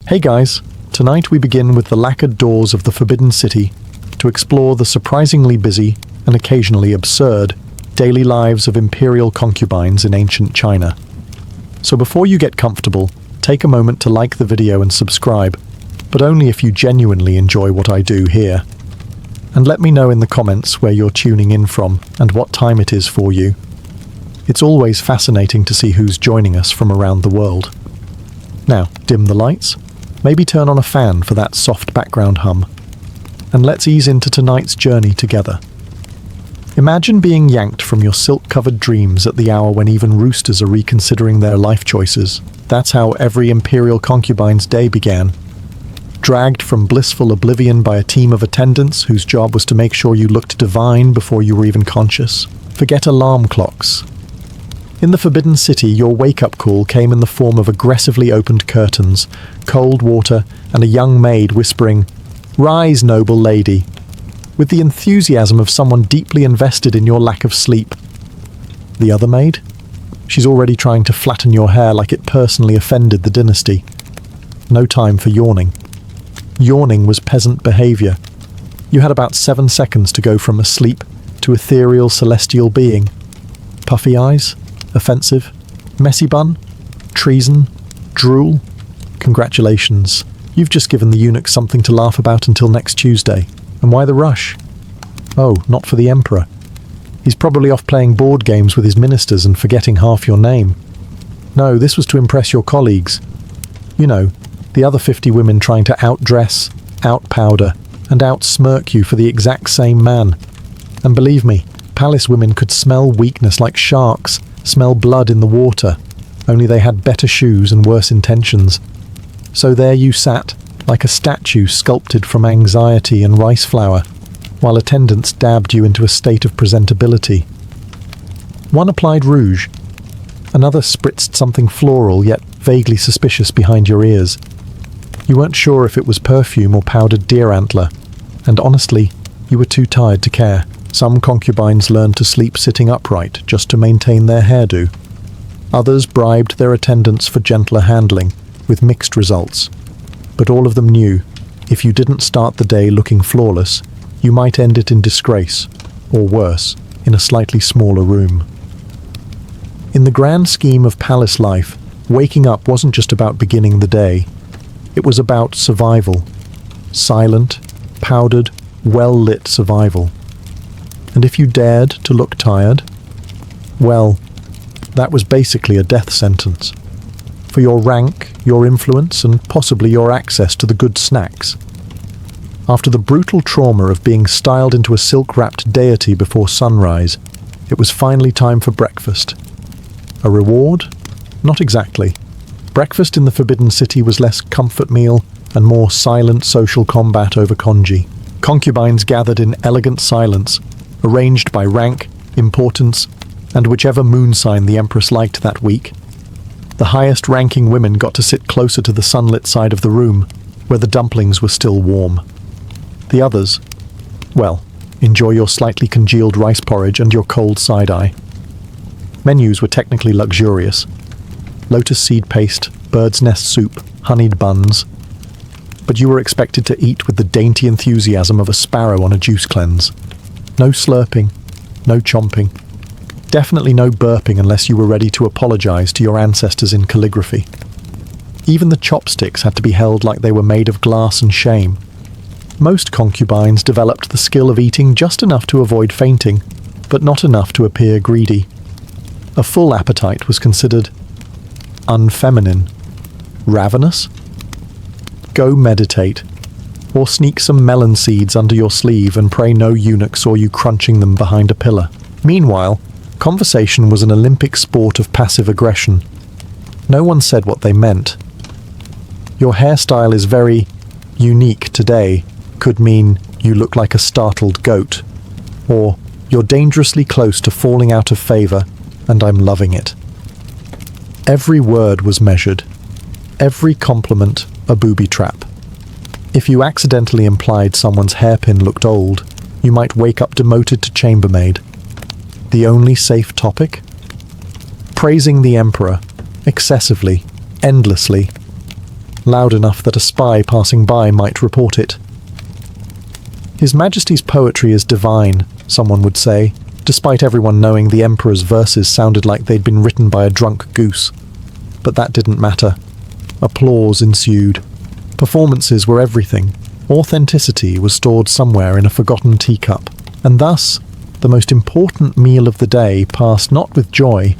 Hey guys, tonight we begin with the lacquered doors of the Forbidden City to explore the surprisingly busy and occasionally absurd daily lives of imperial concubines in ancient China. So before you get comfortable, take a moment to like the video and subscribe, but only if you genuinely enjoy what I do here. And let me know in the comments where you're tuning in from and what time it is for you. It's always fascinating to see who's joining us from around the world. Now, dim the lights, maybe turn on a fan for that soft background hum, and let's ease into tonight's journey together. Imagine being yanked from your silk-covered dreams at the hour when even roosters are reconsidering their life choices. That's how every imperial concubine's day began. Dragged from blissful oblivion by a team of attendants whose job was to make sure you looked divine before you were even conscious. Forget alarm clocks. In the Forbidden City, your wake-up call came in the form of aggressively opened curtains, cold water, and a young maid whispering, "Rise, noble lady," with the enthusiasm of someone deeply invested in your lack of sleep. The other maid? She's already trying to flatten your hair like it personally offended the dynasty. No time for yawning. Yawning was peasant behavior. You had about 7 seconds to go from asleep to ethereal celestial being. Puffy eyes? Offensive? Messy bun? Treason? Drool? Congratulations. You've just given the eunuch something to laugh about until next Tuesday. And why the rush? Oh, not for the emperor. He's probably off playing board games with his ministers and forgetting half your name. No, this was to impress your colleagues. You know, the other 50 women trying to outdress, outpowder, and outsmirk you for the exact same man. And believe me, palace women could smell weakness like sharks, smell blood in the water, only they had better shoes and worse intentions. So there you sat, like a statue sculpted from anxiety and rice flour, while attendants dabbed you into a state of presentability. One applied rouge, another spritzed something floral yet vaguely suspicious behind your ears. You weren't sure if it was perfume or powdered deer antler, and honestly, you were too tired to care. Some concubines learned to sleep sitting upright just to maintain their hairdo. Others bribed their attendants for gentler handling, with mixed results. But all of them knew, if you didn't start the day looking flawless, you might end it in disgrace, or worse, in a slightly smaller room. In the grand scheme of palace life, waking up wasn't just about beginning the day. It was about survival. Silent, powdered, well-lit survival. And if you dared to look tired, well, that was basically a death sentence. For your rank, your influence, and possibly your access to the good snacks. After the brutal trauma of being styled into a silk-wrapped deity before sunrise, it was finally time for breakfast. A reward? Not exactly. Breakfast in the Forbidden City was less comfort meal and more silent social combat over congee. Concubines gathered in elegant silence, arranged by rank, importance, and whichever moon sign the Empress liked that week. The highest-ranking women got to sit closer to the sunlit side of the room, where the dumplings were still warm. The others, well, enjoy your slightly congealed rice porridge and your cold side-eye. Menus were technically luxurious. Lotus seed paste, bird's nest soup, honeyed buns. But you were expected to eat with the dainty enthusiasm of a sparrow on a juice cleanse. No slurping, no chomping. Definitely no burping unless you were ready to apologize to your ancestors in calligraphy. Even the chopsticks had to be held like they were made of glass and shame. Most concubines developed the skill of eating just enough to avoid fainting, but not enough to appear greedy. A full appetite was considered unfeminine. Ravenous? Go meditate. Or sneak some melon seeds under your sleeve and pray no eunuch saw you crunching them behind a pillar. Meanwhile, conversation was an Olympic sport of passive aggression. No one said what they meant. Your hairstyle is very unique today could mean you look like a startled goat, or you're dangerously close to falling out of favor and I'm loving it. Every word was measured. Every compliment a booby trap. If you accidentally implied someone's hairpin looked old, you might wake up demoted to chambermaid. The only safe topic? Praising the emperor, excessively, endlessly. loud enough that a spy passing by might report it. His Majesty's poetry is divine, someone would say, despite everyone knowing the Emperor's verses sounded like they'd been written by a drunk goose. But that didn't matter. Applause ensued. Performances were everything. Authenticity was stored somewhere in a forgotten teacup. And thus, the most important meal of the day passed not with joy,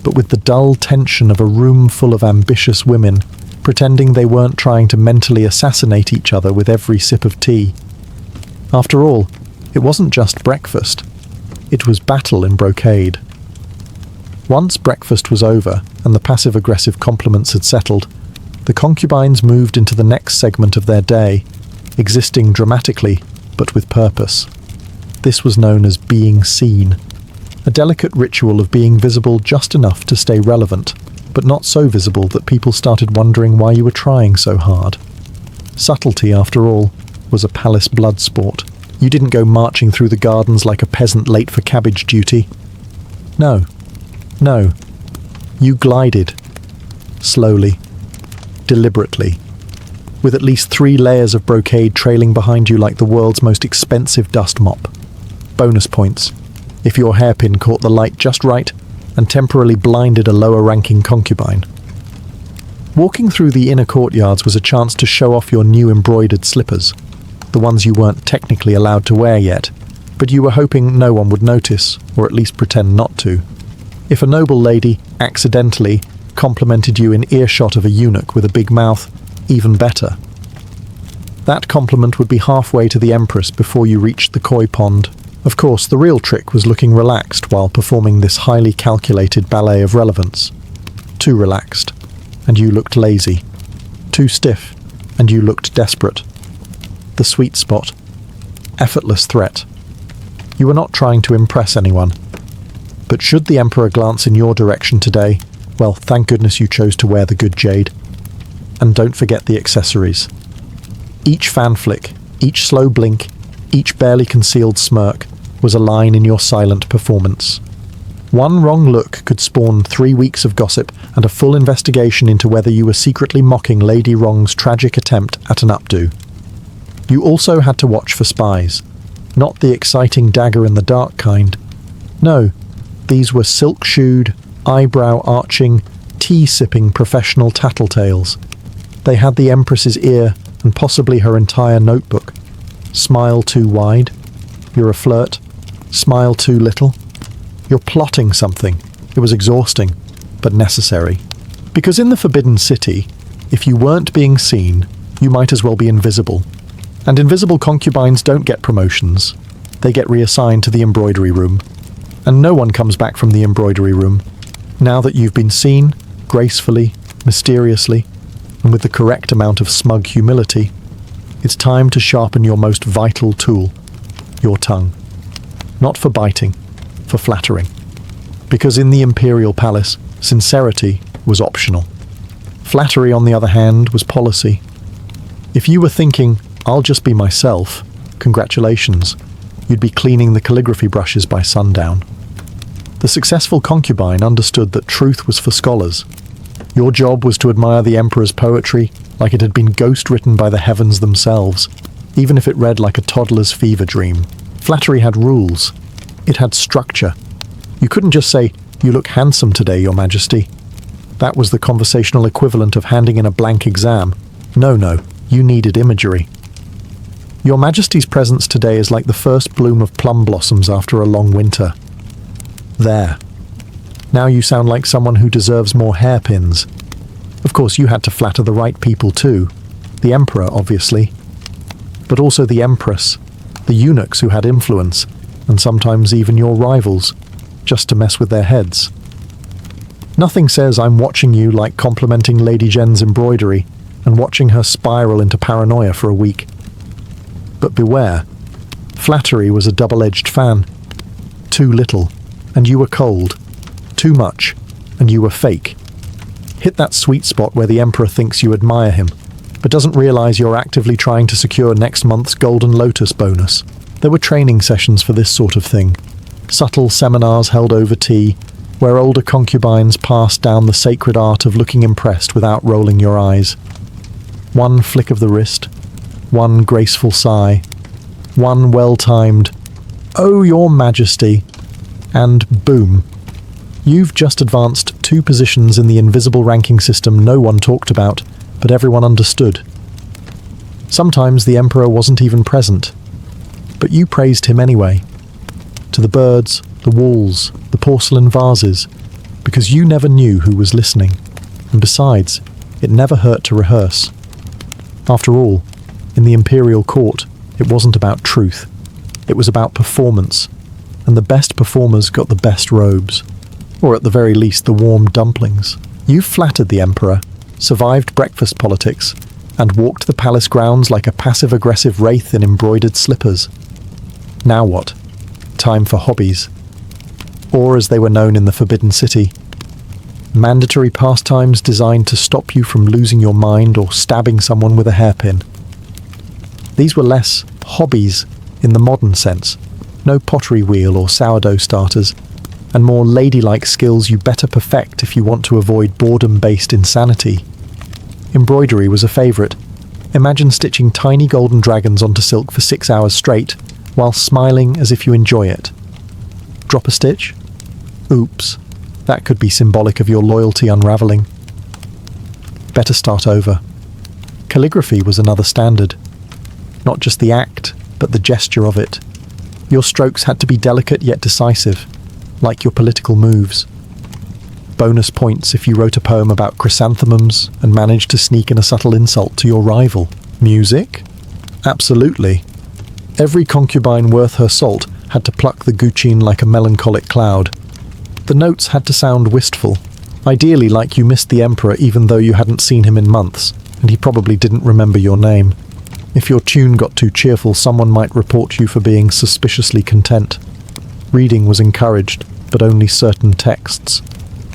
but with the dull tension of a room full of ambitious women, pretending they weren't trying to mentally assassinate each other with every sip of tea. After all, it wasn't just breakfast. It was battle in brocade. Once breakfast was over and the passive-aggressive compliments had settled, the concubines moved into the next segment of their day, existing dramatically, but with purpose. This was known as being seen, a delicate ritual of being visible just enough to stay relevant, but not so visible that people started wondering why you were trying so hard. Subtlety, after all, was a palace blood sport. You didn't go marching through the gardens like a peasant late for cabbage duty. No. You glided. Slowly. Deliberately. With at least 3 layers of brocade trailing behind you like the world's most expensive dust mop. Bonus points if your hairpin caught the light just right and temporarily blinded a lower-ranking concubine. Walking through the inner courtyards was a chance to show off your new embroidered slippers, the ones you weren't technically allowed to wear yet, but you were hoping no one would notice, or at least pretend not to. If a noble lady, accidentally, complimented you in earshot of a eunuch with a big mouth, even better. That compliment would be halfway to the Empress before you reached the koi pond. Of course, the real trick was looking relaxed while performing this highly calculated ballet of relevance. Too relaxed, and you looked lazy. Too stiff, and you looked desperate. The sweet spot. Effortless threat. You were not trying to impress anyone. But should the Emperor glance in your direction today, well, thank goodness you chose to wear the good jade. And don't forget the accessories. Each fan flick, each slow blink, each barely concealed smirk was a line in your silent performance. One wrong look could spawn 3 weeks of gossip and a full investigation into whether you were secretly mocking Lady Wrong's tragic attempt at an updo. You also had to watch for spies. Not the exciting dagger-in-the-dark kind. No, these were silk-shoed, eyebrow-arching, tea-sipping professional tattletales. They had the Empress's ear and possibly her entire notebook. Smile too wide. You're a flirt. Smile too little. You're plotting something. It was exhausting, but necessary. Because in the Forbidden City, if you weren't being seen, you might as well be invisible. And invisible concubines don't get promotions. They get reassigned to the embroidery room. And no one comes back from the embroidery room. Now that you've been seen, gracefully, mysteriously, and with the correct amount of smug humility, it's time to sharpen your most vital tool, your tongue. Not for biting, for flattering. Because in the imperial palace, sincerity was optional. Flattery, on the other hand, was policy. If you were thinking, I'll just be myself, congratulations, you'd be cleaning the calligraphy brushes by sundown. The successful concubine understood that truth was for scholars. Your job was to admire the Emperor's poetry like it had been ghost-written by the heavens themselves, even if it read like a toddler's fever dream. Flattery had rules. It had structure. You couldn't just say, "You look handsome today, Your Majesty." That was the conversational equivalent of handing in a blank exam. No, you needed imagery. Your Majesty's presence today is like the first bloom of plum blossoms after a long winter. There. Now you sound like someone who deserves more hairpins. Of course, you had to flatter the right people too. The Emperor, obviously. But also the Empress, the eunuchs who had influence, and sometimes even your rivals, just to mess with their heads. Nothing says I'm watching you like complimenting Lady Jen's embroidery and watching her spiral into paranoia for a week. But beware, flattery was a double-edged fan. Too little, and you were cold. Too much, and you were fake. Hit that sweet spot where the Emperor thinks you admire him, but doesn't realize you're actively trying to secure next month's Golden Lotus bonus. There were training sessions for this sort of thing. Subtle seminars held over tea, where older concubines passed down the sacred art of looking impressed without rolling your eyes. One flick of the wrist, one graceful sigh, one well-timed, "Oh, your majesty," and boom. You've just advanced 2 positions in the invisible ranking system no one talked about, but everyone understood. Sometimes the emperor wasn't even present, but you praised him anyway. To the birds, the walls, the porcelain vases, because you never knew who was listening. And besides, it never hurt to rehearse. After all, in the imperial court, it wasn't about truth. It was about performance, and the best performers got the best robes, or at the very least the warm dumplings. You flattered the emperor, survived breakfast politics, and walked the palace grounds like a passive-aggressive wraith in embroidered slippers. Now what? Time for hobbies. Or, as they were known in the Forbidden City, mandatory pastimes designed to stop you from losing your mind or stabbing someone with a hairpin. These were less hobbies in the modern sense, no pottery wheel or sourdough starters, and more ladylike skills you better perfect if you want to avoid boredom-based insanity. Embroidery was a favourite. Imagine stitching tiny golden dragons onto silk for 6 hours straight, while smiling as if you enjoy it. Drop a stitch? Oops, that could be symbolic of your loyalty unravelling. Better start over. Calligraphy was another standard. Not just the act, but the gesture of it. Your strokes had to be delicate yet decisive, like your political moves. Bonus points if you wrote a poem about chrysanthemums and managed to sneak in a subtle insult to your rival. Music? Absolutely. Every concubine worth her salt had to pluck the guqin like a melancholic cloud. The notes had to sound wistful, ideally like you missed the emperor even though you hadn't seen him in months, and he probably didn't remember your name. If your tune got too cheerful, someone might report you for being suspiciously content. Reading was encouraged, but only certain texts.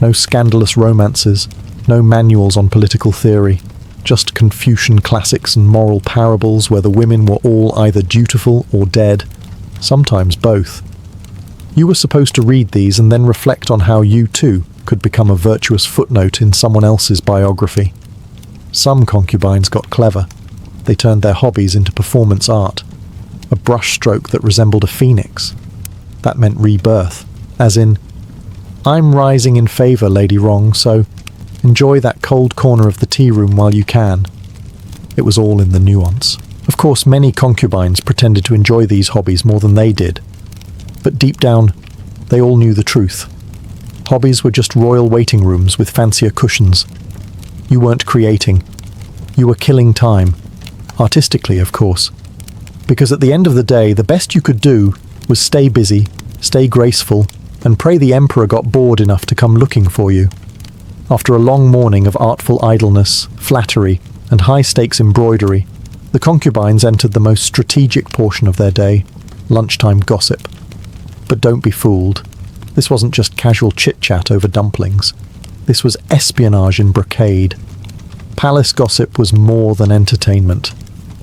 No scandalous romances, no manuals on political theory, just Confucian classics and moral parables where the women were all either dutiful or dead, sometimes both. You were supposed to read these and then reflect on how you too could become a virtuous footnote in someone else's biography. Some concubines got clever. They turned their hobbies into performance art, a brushstroke that resembled a phoenix. That meant rebirth, as in, "I'm rising in favour, Lady Wrong, so enjoy that cold corner of the tea room while you can." It was all in the nuance. Of course, many concubines pretended to enjoy these hobbies more than they did. But deep down, they all knew the truth. Hobbies were just royal waiting rooms with fancier cushions. You weren't creating. You were killing time. Artistically, of course. Because at the end of the day, the best you could do was stay busy, stay graceful, and pray the emperor got bored enough to come looking for you. After a long morning of artful idleness, flattery, and high-stakes embroidery, the concubines entered the most strategic portion of their day, lunchtime gossip. But don't be fooled. This wasn't just casual chit-chat over dumplings. This was espionage in brocade. Palace gossip was more than entertainment.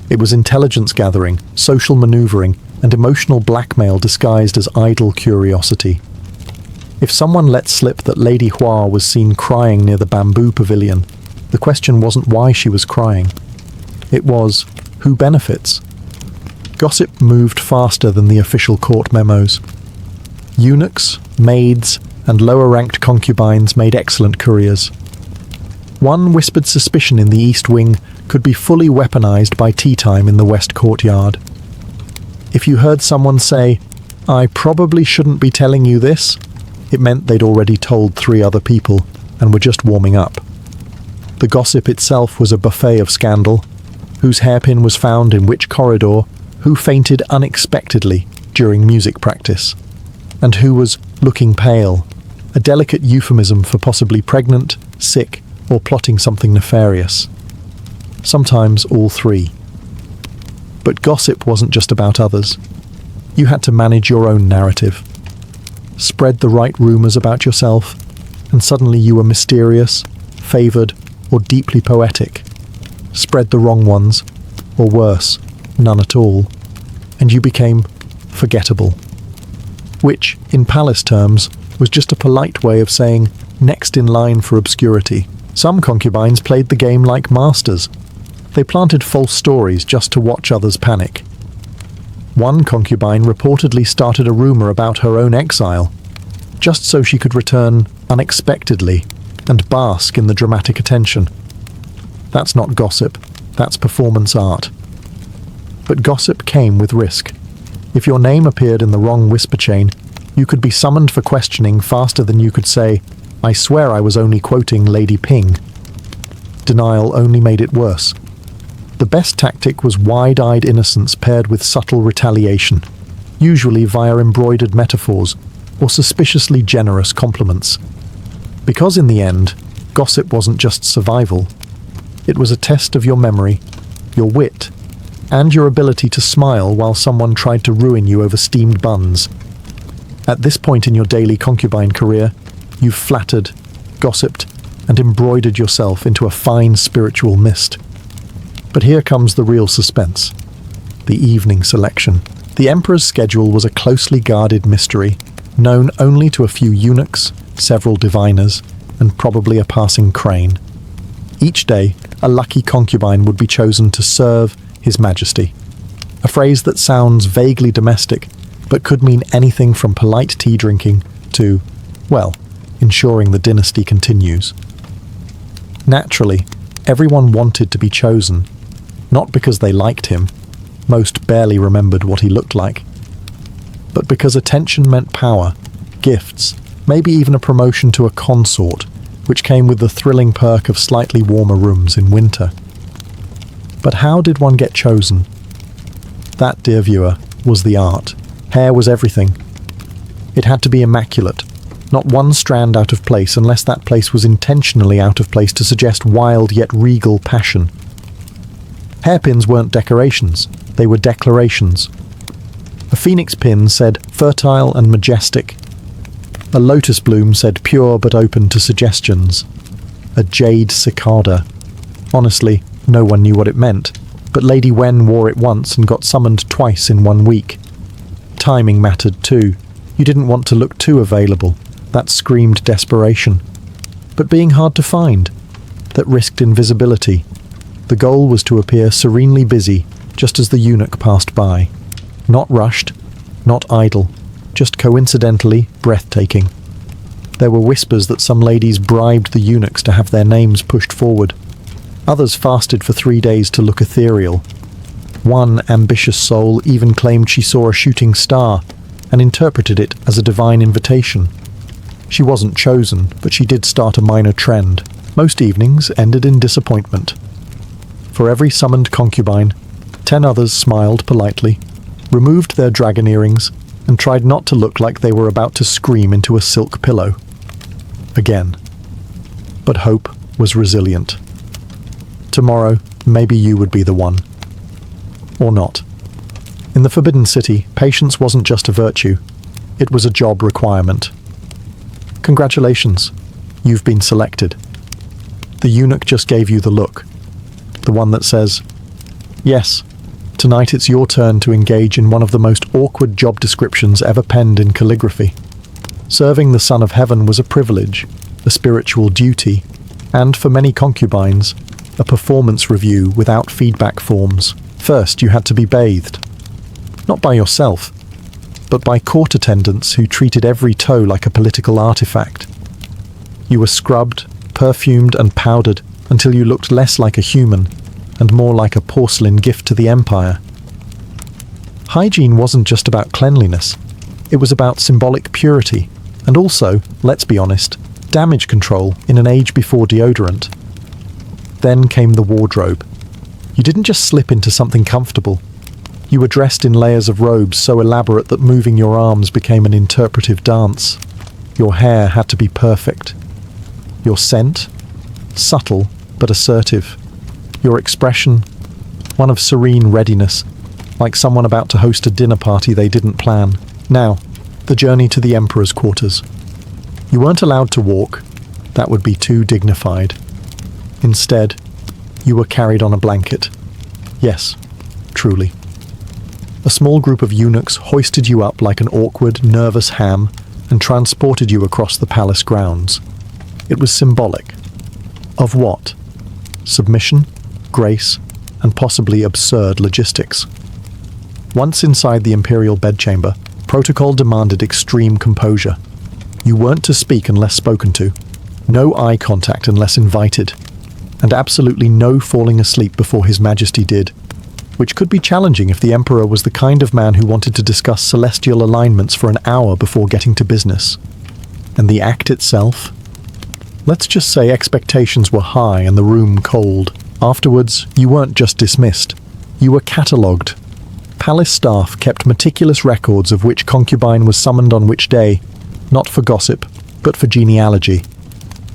It was intelligence gathering, social maneuvering, and emotional blackmail disguised as idle curiosity. If someone let slip that Lady Hua was seen crying near the bamboo pavilion, the question wasn't why she was crying. It was, who benefits? Gossip moved faster than the official court memos. Eunuchs, maids, and lower-ranked concubines made excellent couriers. One whispered suspicion in the East Wing could be fully weaponized by tea time in the West Courtyard. If you heard someone say, "I probably shouldn't be telling you this," it meant they'd already told 3 other people and were just warming up. The gossip itself was a buffet of scandal. Whose hairpin was found in which corridor, who fainted unexpectedly during music practice, and who was looking pale, a delicate euphemism for possibly pregnant, sick, or plotting something nefarious. Sometimes all 3. But gossip wasn't just about others. You had to manage your own narrative. Spread the right rumours about yourself, and suddenly you were mysterious, favoured, or deeply poetic. Spread the wrong ones, or worse, none at all, and you became forgettable. Which, in palace terms, was just a polite way of saying next in line for obscurity. Some concubines played the game like masters. They planted false stories just to watch others panic. One concubine reportedly started a rumor about her own exile, just so she could return unexpectedly and bask in the dramatic attention. That's not gossip, that's performance art. But gossip came with risk. If your name appeared in the wrong whisper chain, you could be summoned for questioning faster than you could say, "I swear I was only quoting Lady Ping." Denial only made it worse. The best tactic was wide-eyed innocence paired with subtle retaliation, usually via embroidered metaphors or suspiciously generous compliments. Because in the end, gossip wasn't just survival. It was a test of your memory, your wit, and your ability to smile while someone tried to ruin you over steamed buns. At this point in your daily concubine career, you've flattered, gossiped, and embroidered yourself into a fine spiritual mist. But here comes the real suspense. The evening selection. The emperor's schedule was a closely guarded mystery, known only to a few eunuchs, several diviners, and probably a passing crane. Each day, a lucky concubine would be chosen to serve His Majesty. A phrase that sounds vaguely domestic, but could mean anything from polite tea drinking to, well, ensuring the dynasty continues. Naturally, everyone wanted to be chosen, not because they liked him, most barely remembered what he looked like, but because attention meant power, gifts, maybe even a promotion to a consort, which came with the thrilling perk of slightly warmer rooms in winter. But how did one get chosen? That, dear viewer, was the art. Hair was everything. It had to be immaculate, not one strand out of place unless that place was intentionally out of place to suggest wild yet regal passion. Hairpins weren't decorations, they were declarations. A phoenix pin said fertile and majestic. A lotus bloom said pure but open to suggestions. A jade cicada. Honestly, no one knew what it meant, but Lady Wen wore it once and got summoned twice in 1 week. Timing mattered too. You didn't want to look too available. That screamed desperation. But being hard to find. That risked invisibility. The goal was to appear serenely busy, just as the eunuch passed by. Not rushed, not idle, just coincidentally breathtaking. There were whispers that some ladies bribed the eunuchs to have their names pushed forward. Others fasted for 3 days to look ethereal. One ambitious soul even claimed she saw a shooting star and interpreted it as a divine invitation. She wasn't chosen, but she did start a minor trend. Most evenings ended in disappointment. For every summoned concubine, 10 others smiled politely, removed their dragon earrings, and tried not to look like they were about to scream into a silk pillow. Again. But hope was resilient. Tomorrow, maybe you would be the one. Or not. In the Forbidden City, patience wasn't just a virtue, it was a job requirement. Congratulations, you've been selected. The eunuch just gave you the look. The one that says, yes, tonight it's your turn to engage in one of the most awkward job descriptions ever penned in calligraphy. Serving the Son of Heaven was a privilege, a spiritual duty, and for many concubines, a performance review without feedback forms. First, you had to be bathed. Not by yourself, but by court attendants who treated every toe like a political artifact. You were scrubbed, perfumed and powdered until you looked less like a human and more like a porcelain gift to the empire. Hygiene wasn't just about cleanliness, it was about symbolic purity, and also, let's be honest, damage control in an age before deodorant. Then came the wardrobe. You didn't just slip into something comfortable. You were dressed in layers of robes so elaborate that moving your arms became an interpretive dance. Your hair had to be perfect. Your scent? Subtle but assertive. Your expression? One of serene readiness, like someone about to host a dinner party they didn't plan. Now, the journey to the Emperor's quarters. You weren't allowed to walk. That would be too dignified. Instead, you were carried on a blanket. Yes, truly. A small group of eunuchs hoisted you up like an awkward, nervous ham and transported you across the palace grounds. It was symbolic. Of what? Submission, grace, and possibly absurd logistics. Once inside the imperial bedchamber, protocol demanded extreme composure. You weren't to speak unless spoken to, no eye contact unless invited, and absolutely no falling asleep before His Majesty did, which could be challenging if the Emperor was the kind of man who wanted to discuss celestial alignments for an hour before getting to business. And the act itself? Let's just say expectations were high and the room cold. Afterwards, you weren't just dismissed. You were catalogued. Palace staff kept meticulous records of which concubine was summoned on which day, not for gossip, but for genealogy.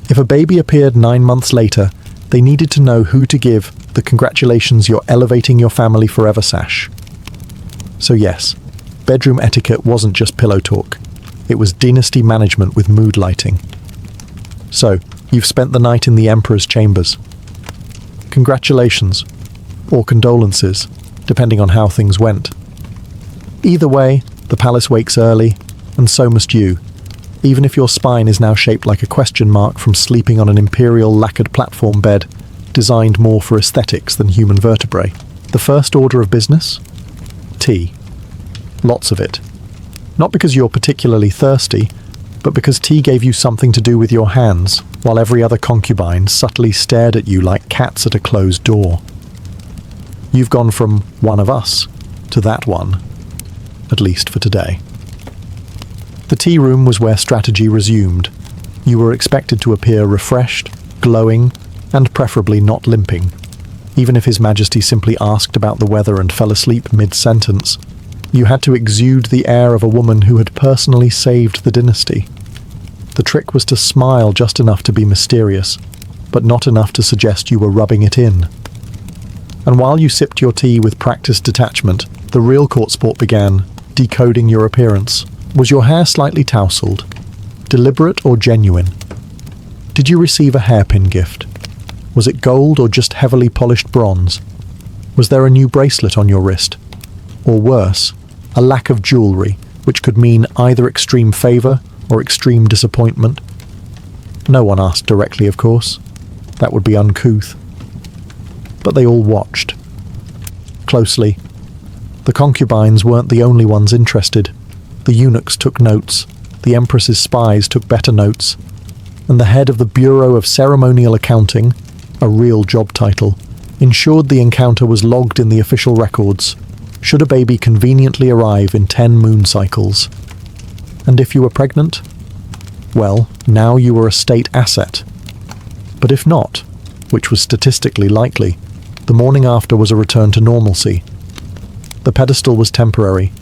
If a baby appeared 9 months later, they needed to know who to give the "congratulations, you're elevating your family forever" sash. So yes, bedroom etiquette wasn't just pillow talk. It was dynasty management with mood lighting. So, you've spent the night in the Emperor's chambers. Congratulations, or condolences, depending on how things went. Either way, the palace wakes early, and so must you, even if your spine is now shaped like a question mark from sleeping on an imperial lacquered platform bed, designed more for aesthetics than human vertebrae. The first order of business? Tea. Lots of it. Not because you're particularly thirsty, but because tea gave you something to do with your hands, while every other concubine subtly stared at you like cats at a closed door. You've gone from one of us to that one, at least for today. The tea room was where strategy resumed. You were expected to appear refreshed, glowing, and preferably not limping. Even if His Majesty simply asked about the weather and fell asleep mid-sentence, you had to exude the air of a woman who had personally saved the dynasty. The trick was to smile just enough to be mysterious, but not enough to suggest you were rubbing it in. And while you sipped your tea with practiced detachment, the real court sport began, decoding your appearance. Was your hair slightly tousled? Deliberate or genuine? Did you receive a hairpin gift? Was it gold or just heavily polished bronze? Was there a new bracelet on your wrist? Or worse, a lack of jewellery, which could mean either extreme favour or extreme disappointment? No one asked directly, of course. That would be uncouth. But they all watched. Closely. The concubines weren't the only ones interested. The eunuchs took notes, the Empress's spies took better notes, and the head of the Bureau of Ceremonial Accounting, a real job title, ensured the encounter was logged in the official records, should a baby conveniently arrive in 10 moon cycles. And if you were pregnant? Well, now you were a state asset. But if not, which was statistically likely, the morning after was a return to normalcy. The pedestal was temporary.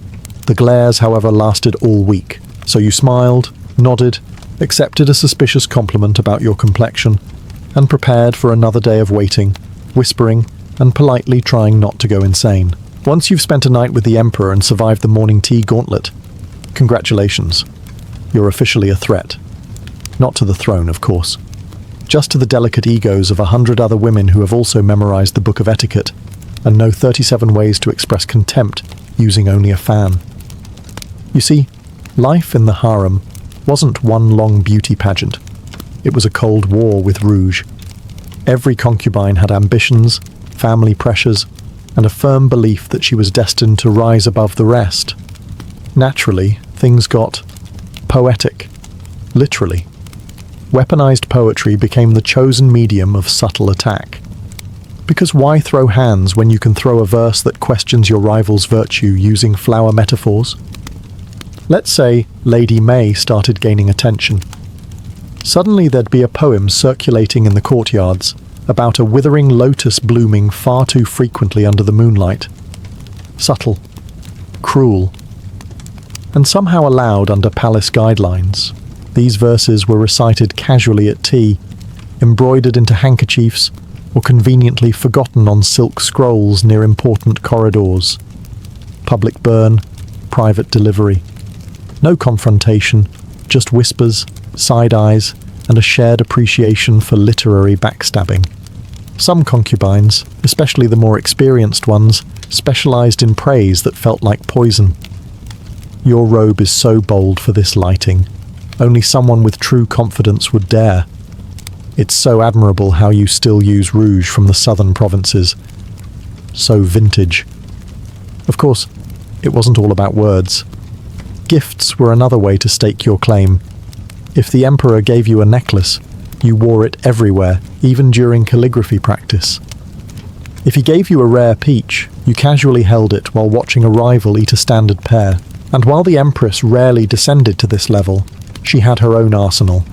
The glares, however, lasted all week, so you smiled, nodded, accepted a suspicious compliment about your complexion, and prepared for another day of waiting, whispering, and politely trying not to go insane. Once you've spent a night with the Emperor and survived the morning tea gauntlet, congratulations. You're officially a threat. Not to the throne, of course. Just to the delicate egos of 100 other women who have also memorized the Book of Etiquette and know 37 ways to express contempt using only a fan. You see, life in the harem wasn't one long beauty pageant. It was a cold war with rouge. Every concubine had ambitions, family pressures, and a firm belief that she was destined to rise above the rest. Naturally, things got poetic. Literally. Weaponized poetry became the chosen medium of subtle attack. Because why throw hands when you can throw a verse that questions your rival's virtue using flower metaphors? Let's say Lady May started gaining attention. Suddenly there'd be a poem circulating in the courtyards about a withering lotus blooming far too frequently under the moonlight. Subtle. Cruel. And somehow allowed under palace guidelines. These verses were recited casually at tea, embroidered into handkerchiefs, or conveniently forgotten on silk scrolls near important corridors. Public burn, private delivery. No confrontation, just whispers, side eyes, and a shared appreciation for literary backstabbing. Some concubines, especially the more experienced ones, specialized in praise that felt like poison. Your robe is so bold for this lighting. Only someone with true confidence would dare. It's so admirable how you still use rouge from the southern provinces. so vintage. Of course, it wasn't all about words. Gifts were another way to stake your claim. If the emperor gave you a necklace, you wore it everywhere, even during calligraphy practice. If he gave you a rare peach, you casually held it while watching a rival eat a standard pear. And while the empress rarely descended to this level, she had her own arsenal.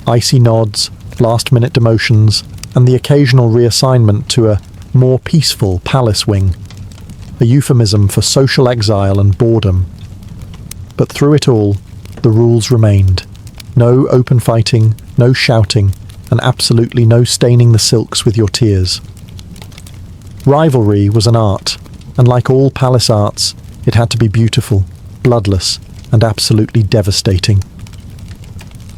Icy nods, last-minute demotions, and the occasional reassignment to a more peaceful palace wing. A euphemism for social exile and boredom. But through it all, the rules remained. No open fighting, no shouting, and absolutely no staining the silks with your tears. Rivalry was an art, and like all palace arts, it had to be beautiful, bloodless, and absolutely devastating.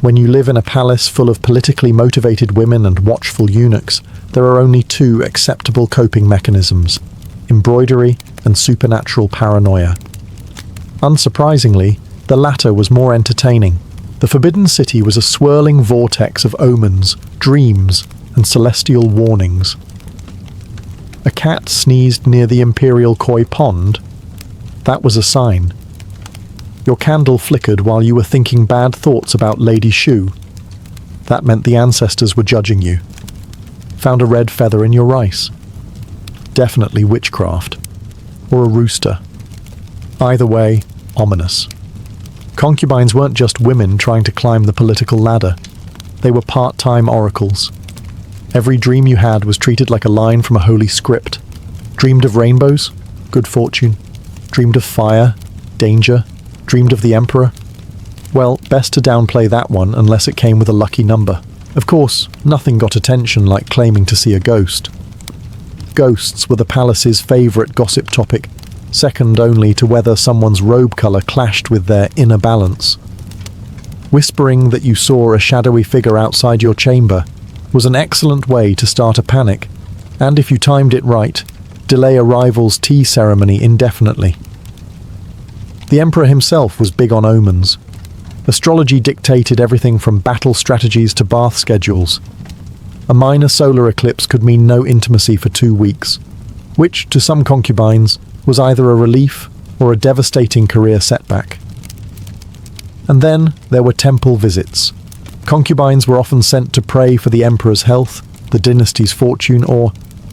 When you live in a palace full of politically motivated women and watchful eunuchs, there are only two acceptable coping mechanisms: embroidery and supernatural paranoia. Unsurprisingly, the latter was more entertaining. The Forbidden City was a swirling vortex of omens, dreams, and celestial warnings. A cat sneezed near the imperial koi pond. That was a sign. Your candle flickered while you were thinking bad thoughts about Lady Shu. That meant the ancestors were judging you. Found a red feather in your rice. Definitely witchcraft. Or a rooster. Either way, ominous. Concubines weren't just women trying to climb the political ladder. They were part-time oracles. Every dream you had was treated like a line from a holy script. Dreamed of rainbows? Good fortune. Dreamed of fire? Danger? Dreamed of the emperor? Well, best to downplay that one unless it came with a lucky number. Of course, nothing got attention like claiming to see a ghost. Ghosts were the palace's favourite gossip topic, second only to whether someone's robe colour clashed with their inner balance. Whispering that you saw a shadowy figure outside your chamber was an excellent way to start a panic, and if you timed it right, delay a rival's tea ceremony indefinitely. The emperor himself was big on omens. Astrology dictated everything from battle strategies to bath schedules. A minor solar eclipse could mean no intimacy for 2 weeks, which, to some concubines, was either a relief or a devastating career setback. And then there were temple visits. Concubines were often sent to pray for the emperor's health, the dynasty's fortune, or,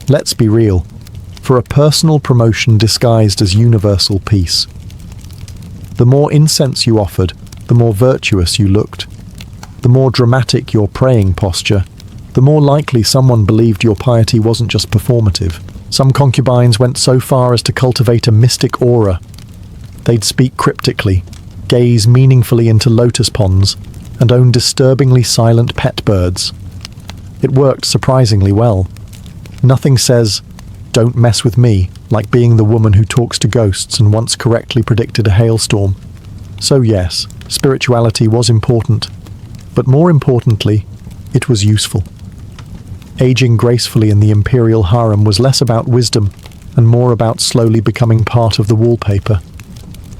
let's be real, for a personal promotion disguised as universal peace. The more incense you offered, the more virtuous you looked. The more dramatic your praying posture, the more likely someone believed your piety wasn't just performative. Some concubines went so far as to cultivate a mystic aura. They'd speak cryptically, gaze meaningfully into lotus ponds, and own disturbingly silent pet birds. It worked surprisingly well. Nothing says, "Don't mess with me," like being the woman who talks to ghosts and once correctly predicted a hailstorm. So yes, spirituality was important, but more importantly, it was useful. Aging gracefully in the imperial harem was less about wisdom and more about slowly becoming part of the wallpaper.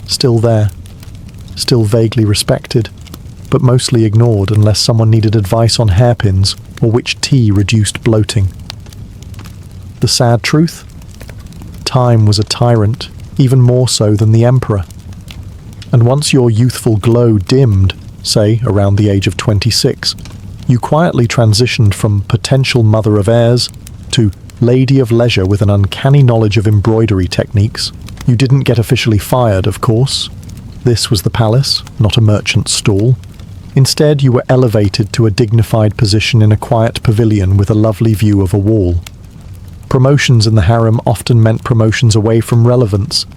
Still there, still vaguely respected, but mostly ignored unless someone needed advice on hairpins or which tea reduced bloating. The sad truth? Time was a tyrant, even more so than the emperor. And once your youthful glow dimmed, say around the age of 26, you quietly transitioned from potential mother of heirs to lady of leisure with an uncanny knowledge of embroidery techniques. You didn't get officially fired, of course. This was the palace, not a merchant's stall. Instead, you were elevated to a dignified position in a quiet pavilion with a lovely view of a wall. Promotions in the harem often meant promotions away from relevance.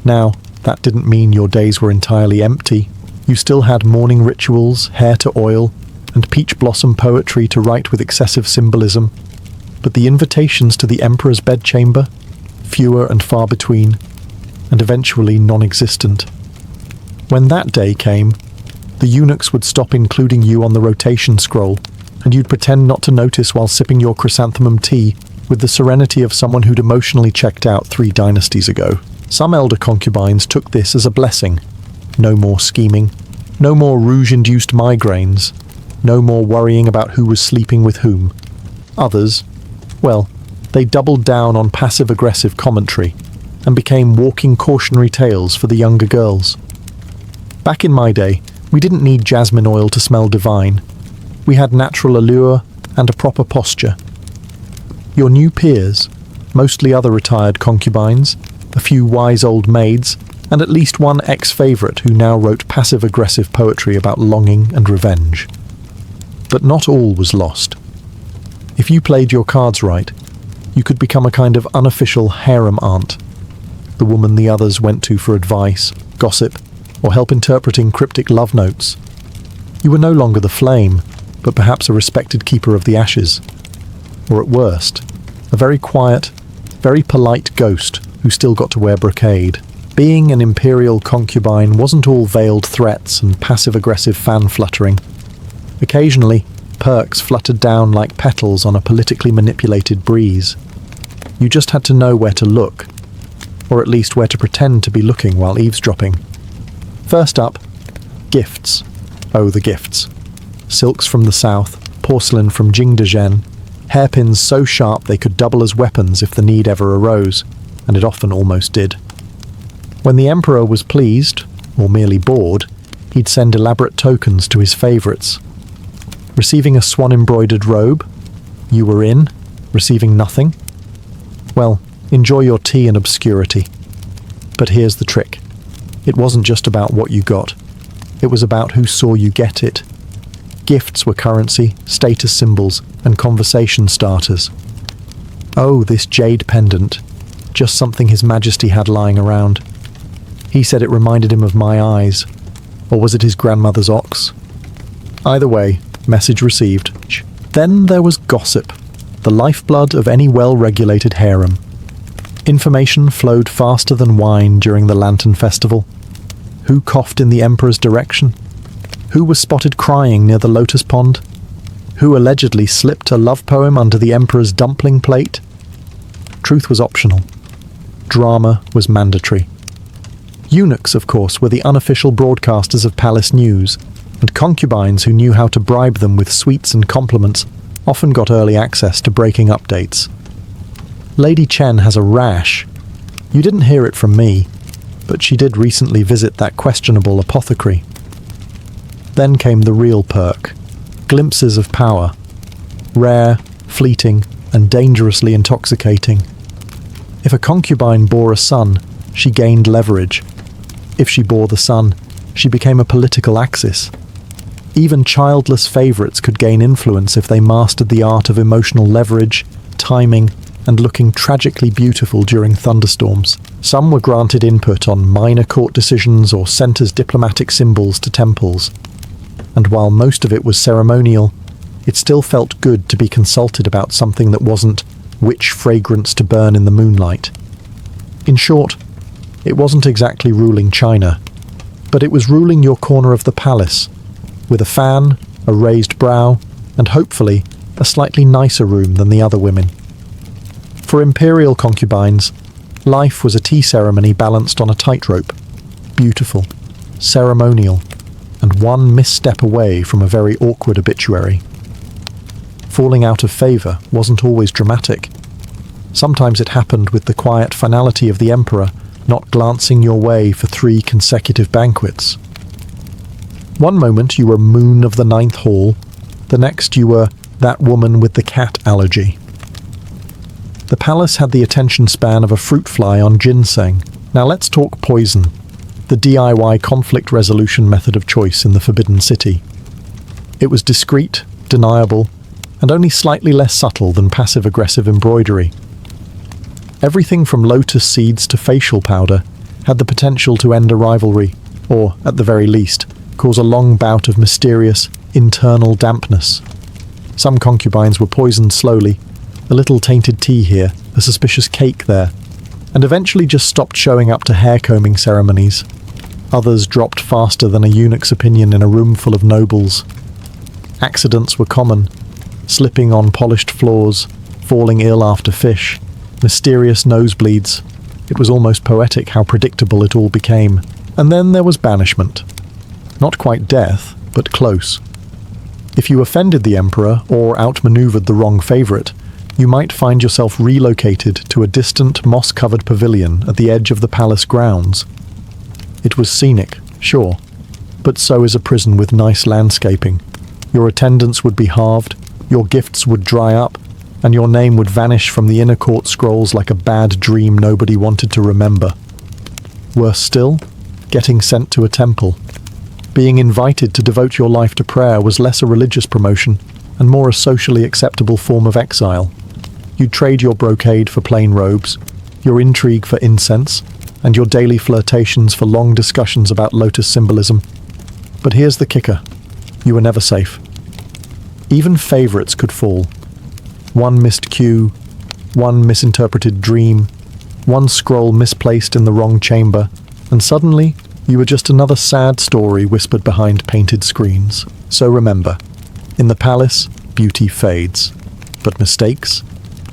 Now, that didn't mean your days were entirely empty. You still had morning rituals, hair to oil, and peach blossom poetry to write with excessive symbolism, but the invitations to the emperor's bedchamber, fewer and far between, and eventually non-existent. When that day came, the eunuchs would stop including you on the rotation scroll, and you'd pretend not to notice while sipping your chrysanthemum tea with the serenity of someone who'd emotionally checked out 3 dynasties ago. Some elder concubines took this as a blessing. No more scheming, no more rouge-induced migraines, no more worrying about who was sleeping with whom. Others, well, They doubled down on passive-aggressive commentary and became walking cautionary tales for the younger girls. Back in my day, we didn't need jasmine oil to smell divine. We had natural allure and a proper posture. Your new peers, mostly other retired concubines, a few wise old maids, and at least one ex-favourite who now wrote passive-aggressive poetry about longing and revenge. But not all was lost. If you played your cards right, you could become a kind of unofficial harem aunt, the woman the others went to for advice, gossip, or help interpreting cryptic love notes. You were no longer the flame, but perhaps a respected keeper of the ashes. Or at worst, a very quiet, very polite ghost who still got to wear brocade. Being an imperial concubine wasn't all veiled threats and passive-aggressive fan-fluttering. Occasionally, perks fluttered down like petals on a politically manipulated breeze. You just had to know where to look, or at least where to pretend to be looking while eavesdropping. First up, gifts. Oh, the gifts. Silks from the south, porcelain from Jingdezhen, hairpins so sharp they could double as weapons if the need ever arose, and it often almost did. When the emperor was pleased, or merely bored, he'd send elaborate tokens to his favourites. Receiving a swan-embroidered robe? You were in, receiving nothing? Well, enjoy your tea and obscurity. But here's the trick. It wasn't just about what you got. It was about who saw you get it. Gifts were currency, status symbols, and conversation starters. Oh, this jade pendant. Just something His Majesty had lying around. He said it reminded him of my eyes. Or was it his grandmother's ox? Either way, message received. Then there was gossip, the lifeblood of any well-regulated harem. Information flowed faster than wine during the Lantern Festival. Who coughed in the emperor's direction? Who was spotted crying near the lotus pond? Who allegedly slipped a love poem under the emperor's dumpling plate? Truth was optional. Drama was mandatory. Eunuchs, of course, were the unofficial broadcasters of palace news, and concubines who knew how to bribe them with sweets and compliments often got early access to breaking updates. Lady Chen has a rash. You didn't hear it from me, but she did recently visit that questionable apothecary. Then came the real perk. Glimpses of power. Rare, fleeting, and dangerously intoxicating. If a concubine bore a son, she gained leverage. If she bore the son, she became a political axis. Even childless favourites could gain influence if they mastered the art of emotional leverage, timing, and looking tragically beautiful during thunderstorms. Some were granted input on minor court decisions or sent as diplomatic symbols to temples. And while most of it was ceremonial, it still felt good to be consulted about something that wasn't witch fragrance to burn in the moonlight. In short, it wasn't exactly ruling China, but it was ruling your corner of the palace, with a fan, a raised brow, and hopefully a slightly nicer room than the other women. For imperial concubines, life was a tea ceremony balanced on a tightrope, beautiful, ceremonial, and one misstep away from a very awkward obituary. Falling out of favour wasn't always dramatic. Sometimes it happened with the quiet finality of the emperor not glancing your way for 3 consecutive banquets. One moment you were moon of the 9th hall, the next you were that woman with the cat allergy. The palace had the attention span of a fruit fly on ginseng. Now let's talk poison, the DIY conflict resolution method of choice in the Forbidden City. It was discreet, deniable, and only slightly less subtle than passive-aggressive embroidery. Everything from lotus seeds to facial powder had the potential to end a rivalry, or, at the very least, cause a long bout of mysterious, internal dampness. Some concubines were poisoned slowly, a little tainted tea here, a suspicious cake there, and eventually just stopped showing up to hair-combing ceremonies. Others dropped faster than a eunuch's opinion in a room full of nobles. Accidents were common, slipping on polished floors, falling ill after fish, mysterious nosebleeds. It was almost poetic how predictable it all became. And then there was banishment. Not quite death, but close. If you offended the emperor or outmaneuvered the wrong favourite, You might find yourself relocated to a distant, moss-covered pavilion at the edge of the palace grounds. It was scenic, sure, but so is a prison with nice landscaping. Your attendance would be halved, your gifts would dry up, and your name would vanish from the inner court scrolls like a bad dream nobody wanted to remember. Worse still, getting sent to a temple. Being invited to devote your life to prayer was less a religious promotion and more a socially acceptable form of exile. You'd trade your brocade for plain robes, your intrigue for incense, and your daily flirtations for long discussions about lotus symbolism. But here's the kicker. You were never safe. Even favorites could fall. One missed cue, one misinterpreted dream, one scroll misplaced in the wrong chamber, and suddenly you were just another sad story whispered behind painted screens. So remember, in the palace, beauty fades, but mistakes,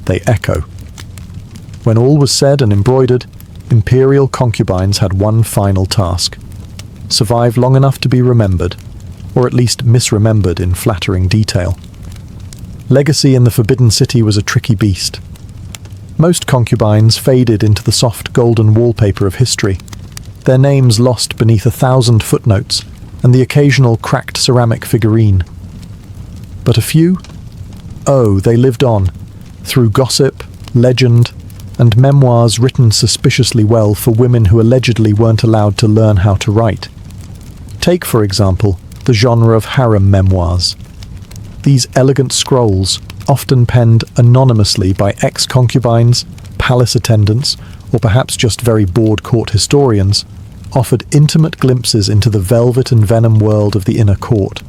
they echo. When all was said and embroidered, imperial concubines had one final task: survive long enough to be remembered, or at least misremembered in flattering detail. Legacy in the Forbidden City was a tricky beast. Most concubines faded into the soft golden wallpaper of history, their names lost beneath 1,000 footnotes and the occasional cracked ceramic figurine. But a few? Oh, they lived on, through gossip, legend, and memoirs written suspiciously well for women who allegedly weren't allowed to learn how to write. Take, for example, the genre of harem memoirs. These elegant scrolls, often penned anonymously by ex-concubines, palace attendants, or perhaps just very bored court historians, offered intimate glimpses into the velvet and venom world of the inner court.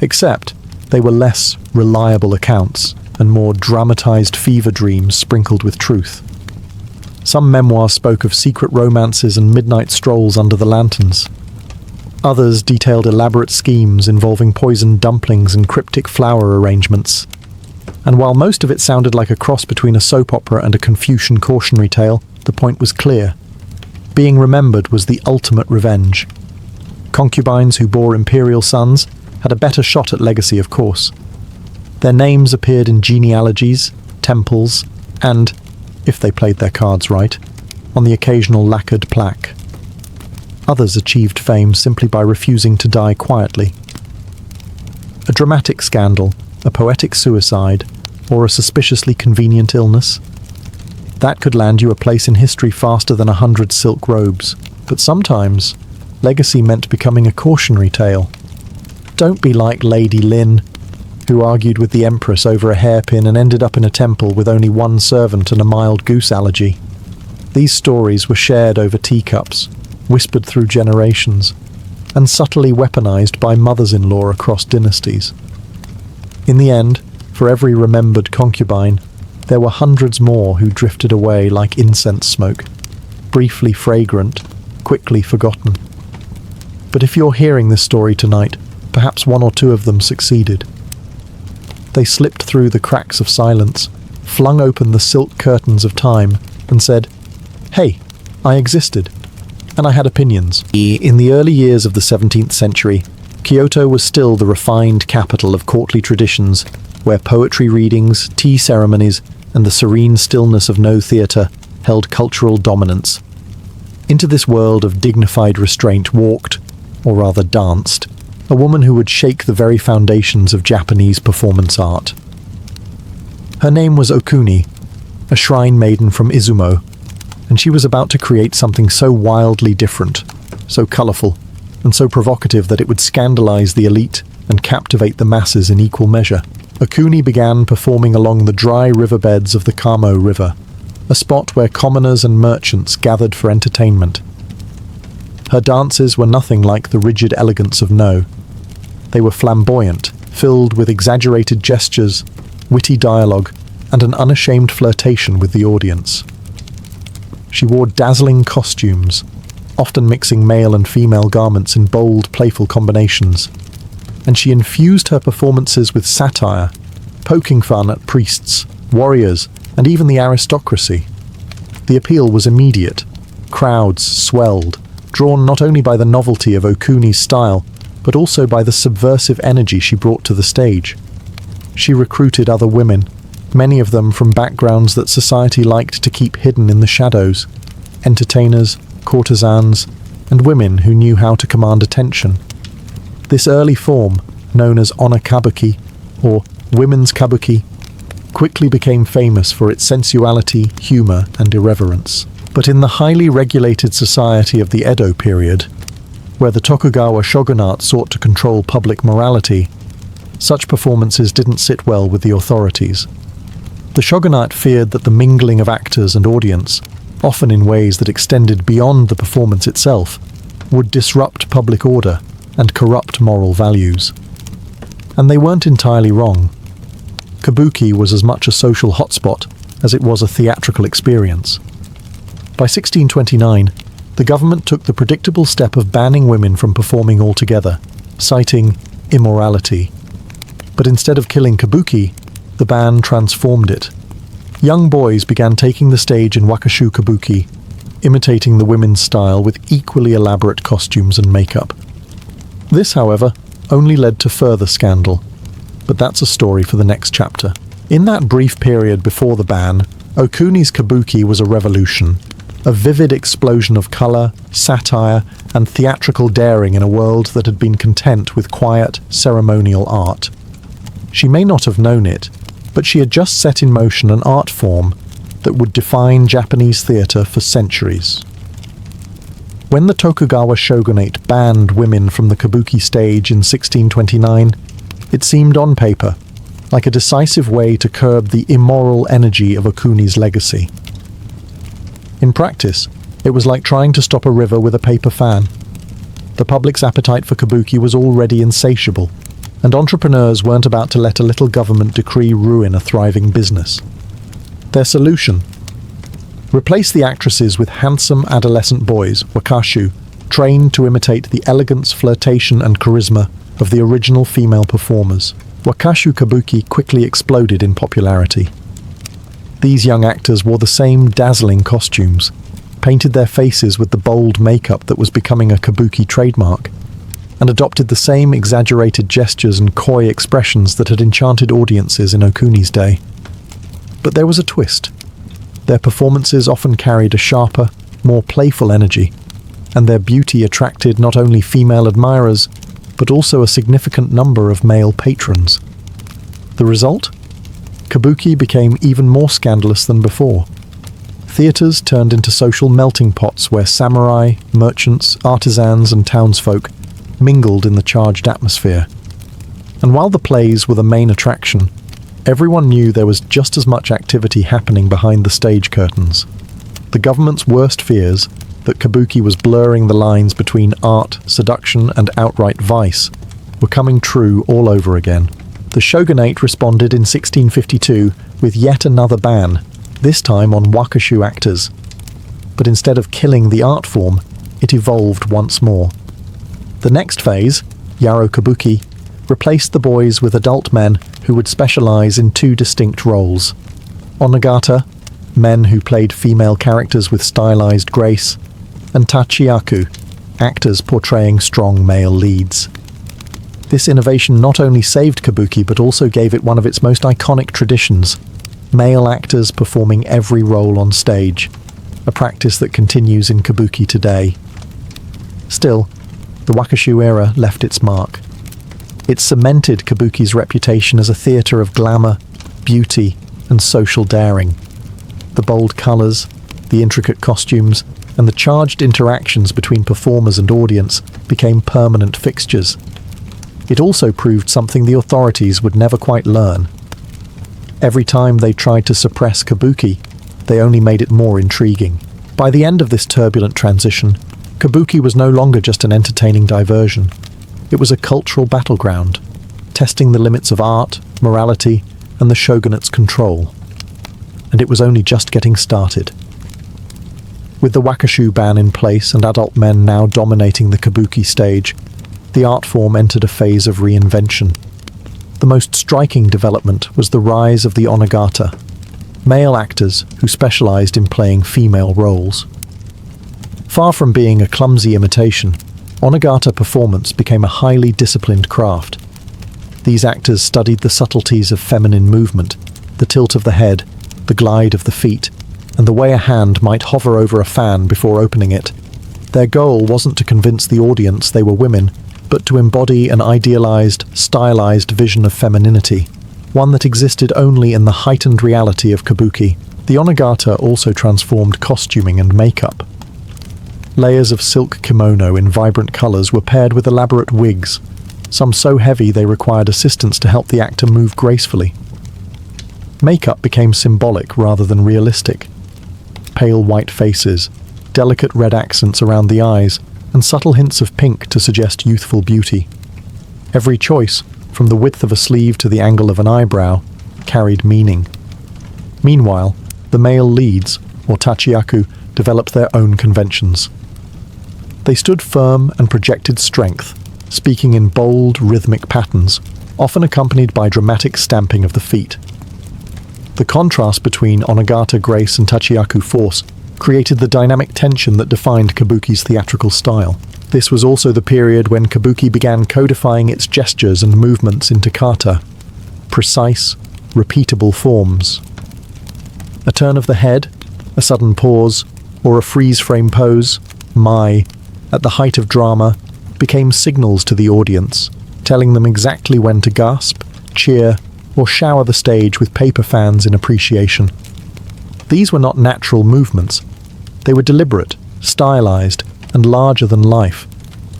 Except they were less reliable accounts and more dramatized fever dreams sprinkled with truth. Some memoirs spoke of secret romances and midnight strolls under the lanterns. Others detailed elaborate schemes involving poisoned dumplings and cryptic flower arrangements. And while most of it sounded like a cross between a soap opera and a Confucian cautionary tale, the point was clear. Being remembered was the ultimate revenge. Concubines who bore imperial sons had a better shot at legacy, of course. Their names appeared in genealogies, temples, and, if they played their cards right, on the occasional lacquered plaque. Others achieved fame simply by refusing to die quietly. A dramatic scandal, a poetic suicide, or a suspiciously convenient illness. That could land you a place in history faster than 100 silk robes. But sometimes, legacy meant becoming a cautionary tale. Don't be like Lady Lin, who argued with the Empress over a hairpin and ended up in a temple with only one servant and a mild goose allergy. These stories were shared over teacups, whispered through generations, and subtly weaponized by mothers-in-law across dynasties. In the end, for every remembered concubine, there were hundreds more who drifted away like incense smoke, briefly fragrant, quickly forgotten. But if you're hearing this story tonight, perhaps one or two of them succeeded. They slipped through the cracks of silence, flung open the silk curtains of time, and said, "Hey, I existed, and I had opinions." In the early years of the 17th century, Kyoto was still the refined capital of courtly traditions, where poetry readings, tea ceremonies, and the serene stillness of no theatre held cultural dominance. Into this world of dignified restraint walked, or rather danced, a woman who would shake the very foundations of Japanese performance art. Her name was Okuni, a shrine maiden from Izumo, and she was about to create something so wildly different, so colourful, and so provocative that it would scandalize the elite and captivate the masses in equal measure. Okuni began performing along the dry riverbeds of the Kamo River, a spot where commoners and merchants gathered for entertainment. Her dances were nothing like the rigid elegance of No. They were flamboyant, filled with exaggerated gestures, witty dialogue, and an unashamed flirtation with the audience. She wore dazzling costumes, often mixing male and female garments in bold, playful combinations, and she infused her performances with satire, poking fun at priests, warriors, and even the aristocracy. The appeal was immediate. Crowds swelled, drawn not only by the novelty of Okuni's style, but also by the subversive energy she brought to the stage. She recruited other women, many of them from backgrounds that society liked to keep hidden in the shadows: entertainers, courtesans, and women who knew how to command attention. This early form, known as Kabuki, or women's kabuki, quickly became famous for its sensuality, humor, and irreverence. But in the highly regulated society of the Edo period, where the Tokugawa shogunate sought to control public morality, such performances didn't sit well with the authorities. The shogunate feared that the mingling of actors and audience, often in ways that extended beyond the performance itself, would disrupt public order and corrupt moral values. And they weren't entirely wrong. Kabuki was as much a social hotspot as it was a theatrical experience. By 1629, the government took the predictable step of banning women from performing altogether, citing immorality. But instead of killing Kabuki, the ban transformed it. Young boys began taking the stage in wakashu kabuki, imitating the women's style with equally elaborate costumes and makeup. This, however, only led to further scandal. But that's a story for the next chapter. In that brief period before the ban, Okuni's kabuki was a revolution, a vivid explosion of colour, satire, and theatrical daring in a world that had been content with quiet, ceremonial art. She may not have known it, but she had just set in motion an art form that would define Japanese theatre for centuries. When the Tokugawa shogunate banned women from the kabuki stage in 1629, it seemed on paper like a decisive way to curb the immoral energy of Okuni's legacy. In practice, it was like trying to stop a river with a paper fan. The public's appetite for kabuki was already insatiable, and entrepreneurs weren't about to let a little government decree ruin a thriving business. Their solution: replace the actresses with handsome adolescent boys, wakashu, trained to imitate the elegance, flirtation, and charisma of the original female performers. Wakashu kabuki quickly exploded in popularity. These young actors wore the same dazzling costumes, painted their faces with the bold makeup that was becoming a kabuki trademark, and adopted the same exaggerated gestures and coy expressions that had enchanted audiences in Okuni's day. But there was a twist. Their performances often carried a sharper, more playful energy, and their beauty attracted not only female admirers, but also a significant number of male patrons. The result? Kabuki became even more scandalous than before. Theatres turned into social melting pots where samurai, merchants, artisans, and townsfolk mingled in the charged atmosphere. And while the plays were the main attraction, everyone knew there was just as much activity happening behind the stage curtains. The government's worst fears, that kabuki was blurring the lines between art, seduction, and outright vice, were coming true all over again. The shogunate responded in 1652 with yet another ban, this time on wakashu actors. But instead of killing the art form, it evolved once more. The next phase, Yaro Kabuki, replaced the boys with adult men who would specialize in two distinct roles: onnagata, men who played female characters with stylized grace, and tachiaku, actors portraying strong male leads. This innovation not only saved kabuki but also gave it one of its most iconic traditions: male actors performing every role on stage, a practice that continues in kabuki today. Still, the wakashu era left its mark. It cemented kabuki's reputation as a theatre of glamour, beauty, and social daring. The bold colours, the intricate costumes, and the charged interactions between performers and audience became permanent fixtures. It also proved something the authorities would never quite learn. Every time they tried to suppress kabuki, they only made it more intriguing. By the end of this turbulent transition, kabuki was no longer just an entertaining diversion. It was a cultural battleground, testing the limits of art, morality, and the shogunate's control. And it was only just getting started. With the wakashu ban in place and adult men now dominating the kabuki stage, the art form entered a phase of reinvention. The most striking development was the rise of the onnagata, male actors who specialized in playing female roles. Far from being a clumsy imitation, onnagata performance became a highly disciplined craft. These actors studied the subtleties of feminine movement, the tilt of the head, the glide of the feet, and the way a hand might hover over a fan before opening it. Their goal wasn't to convince the audience they were women, but to embody an idealized, stylized vision of femininity, one that existed only in the heightened reality of kabuki. The onnagata also transformed costuming and makeup. Layers of silk kimono in vibrant colors were paired with elaborate wigs, some so heavy they required assistance to help the actor move gracefully. Makeup became symbolic rather than realistic. Pale white faces, delicate red accents around the eyes, and subtle hints of pink to suggest youthful beauty. Every choice, from the width of a sleeve to the angle of an eyebrow, carried meaning. Meanwhile, the male leads, or tachiaku, developed their own conventions. They stood firm and projected strength, speaking in bold, rhythmic patterns, often accompanied by dramatic stamping of the feet. The contrast between onnagata grace and tachiaku force created the dynamic tension that defined kabuki's theatrical style. This was also the period when kabuki began codifying its gestures and movements into kata, precise, repeatable forms. A turn of the head, a sudden pause, or a freeze-frame pose, at the height of drama, became signals to the audience, telling them exactly when to gasp, cheer, or shower the stage with paper fans in appreciation. These were not natural movements. They were deliberate, stylized, and larger than life,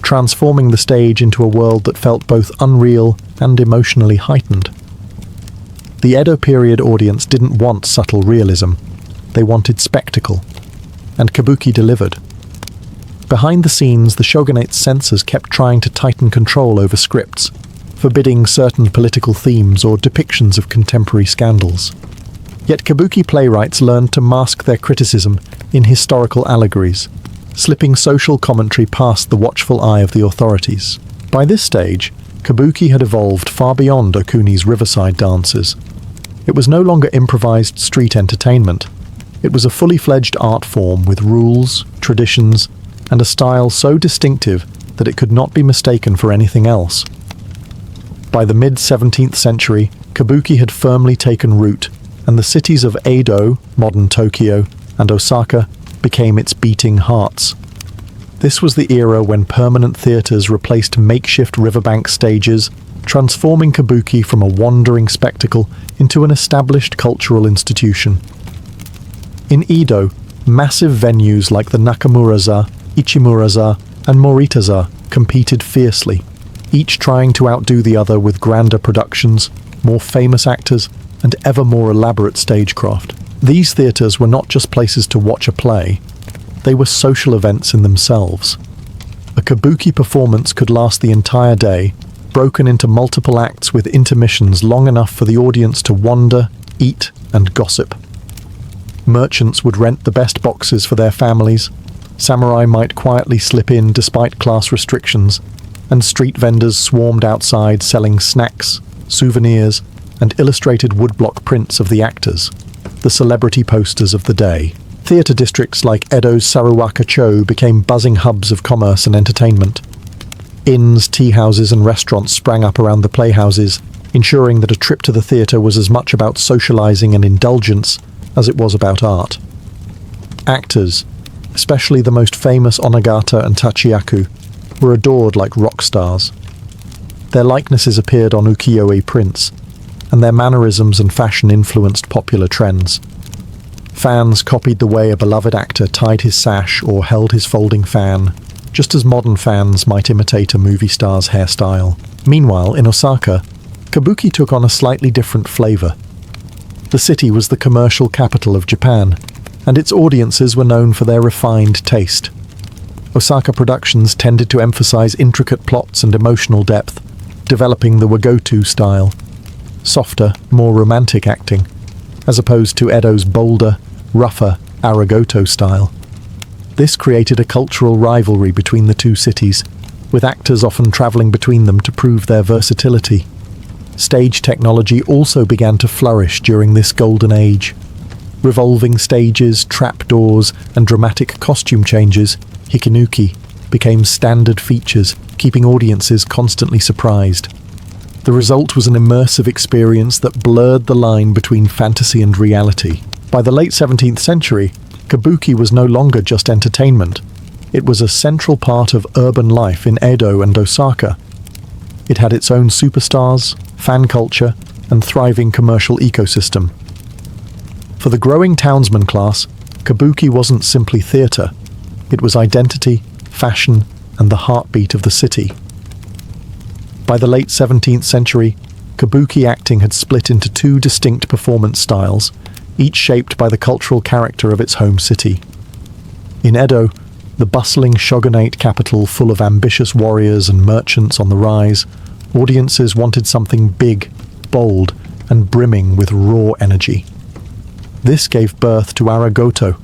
transforming the stage into a world that felt both unreal and emotionally heightened. The Edo-period audience didn't want subtle realism. They wanted spectacle, and kabuki delivered. Behind the scenes, the shogunate's censors kept trying to tighten control over scripts, forbidding certain political themes or depictions of contemporary scandals. Yet kabuki playwrights learned to mask their criticism in historical allegories, slipping social commentary past the watchful eye of the authorities. By this stage, kabuki had evolved far beyond Okuni's riverside dances. It was no longer improvised street entertainment. It was a fully fledged art form with rules, traditions, and a style so distinctive that it could not be mistaken for anything else. By the mid-17th century, kabuki had firmly taken root, and the cities of Edo, modern Tokyo, and Osaka became its beating hearts. This was the era when permanent theatres replaced makeshift riverbank stages, transforming kabuki from a wandering spectacle into an established cultural institution. In Edo, massive venues like the Nakamura-za, Ichimura-za, and Morita-za competed fiercely, each trying to outdo the other with grander productions, more famous actors, and ever more elaborate stagecraft. These theatres were not just places to watch a play, they were social events in themselves. A kabuki performance could last the entire day, broken into multiple acts with intermissions long enough for the audience to wander, eat, and gossip. Merchants would rent the best boxes for their families, samurai might quietly slip in despite class restrictions, and street vendors swarmed outside selling snacks, souvenirs, and illustrated woodblock prints of the actors, the celebrity posters of the day. Theatre districts like Edo's Saruwaka-cho became buzzing hubs of commerce and entertainment. Inns, tea houses, and restaurants sprang up around the playhouses, ensuring that a trip to the theatre was as much about socializing and indulgence as it was about art. Actors, especially the most famous onnagata and tachiaku, were adored like rock stars. Their likenesses appeared on ukiyo-e prints, and their mannerisms and fashion influenced popular trends. Fans copied the way a beloved actor tied his sash or held his folding fan, just as modern fans might imitate a movie star's hairstyle. Meanwhile, in Osaka, kabuki took on a slightly different flavor. The city was the commercial capital of Japan, and its audiences were known for their refined taste. Osaka productions tended to emphasize intricate plots and emotional depth, developing the wagoto style, softer, more romantic acting, as opposed to Edo's bolder, rougher arigoto style. This created a cultural rivalry between the two cities, with actors often traveling between them to prove their versatility. Stage technology also began to flourish during this golden age. Revolving stages, trapdoors, and dramatic costume changes, hikinuki, became standard features, keeping audiences constantly surprised. The result was an immersive experience that blurred the line between fantasy and reality. By the late 17th century, Kabuki was no longer just entertainment. It was a central part of urban life in Edo and Osaka. It had its own superstars, fan culture, and thriving commercial ecosystem. For the growing townsman class, Kabuki wasn't simply theatre. It was identity, fashion, and the heartbeat of the city. By the late 17th century, Kabuki acting had split into two distinct performance styles, each shaped by the cultural character of its home city. In Edo, the bustling shogunate capital full of ambitious warriors and merchants on the rise, audiences wanted something big, bold, and brimming with raw energy. This gave birth to Aragoto,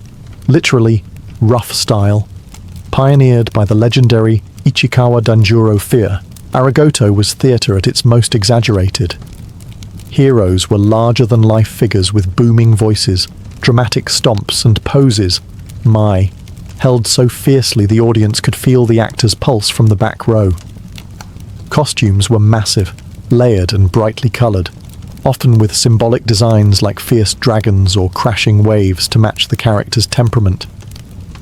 literally rough style. Pioneered by the legendary Ichikawa Danjuro fear, Aragoto was theatre at its most exaggerated. Heroes were larger-than-life figures with booming voices, dramatic stomps and poses, held so fiercely the audience could feel the actor's pulse from the back row. Costumes were massive, layered and brightly coloured, often with symbolic designs like fierce dragons or crashing waves to match the character's temperament.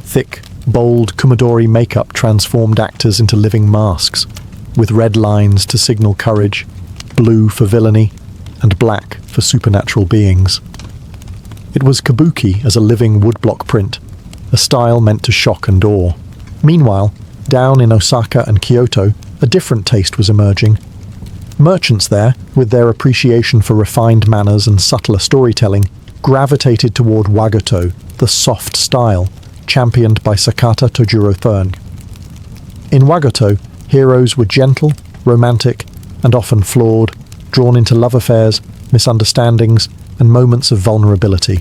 Thick, bold Kumadori makeup transformed actors into living masks, with red lines to signal courage, blue for villainy, and black for supernatural beings. It was Kabuki as a living woodblock print, a style meant to shock and awe. Meanwhile, down in Osaka and Kyoto, a different taste was emerging. Merchants there, with their appreciation for refined manners and subtler storytelling, gravitated toward wagoto, the soft style, championed by Sakata Tojuro III. In wagoto, heroes were gentle, romantic, and often flawed, drawn into love affairs, misunderstandings, and moments of vulnerability.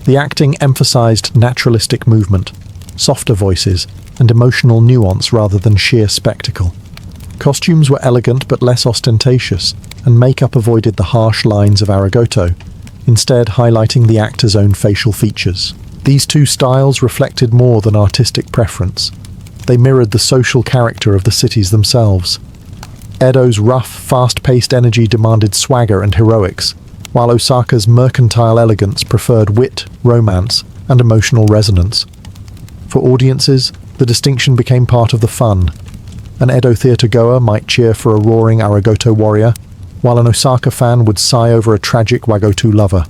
The acting emphasized naturalistic movement, softer voices, and emotional nuance rather than sheer spectacle. Costumes were elegant but less ostentatious, and makeup avoided the harsh lines of Aragoto, instead highlighting the actor's own facial features. These two styles reflected more than artistic preference. They mirrored the social character of the cities themselves. Edo's rough, fast-paced energy demanded swagger and heroics, while Osaka's mercantile elegance preferred wit, romance, and emotional resonance. For audiences, the distinction became part of the fun. An Edo theatre-goer might cheer for a roaring Aragoto warrior, while an Osaka fan would sigh over a tragic wagoto lover.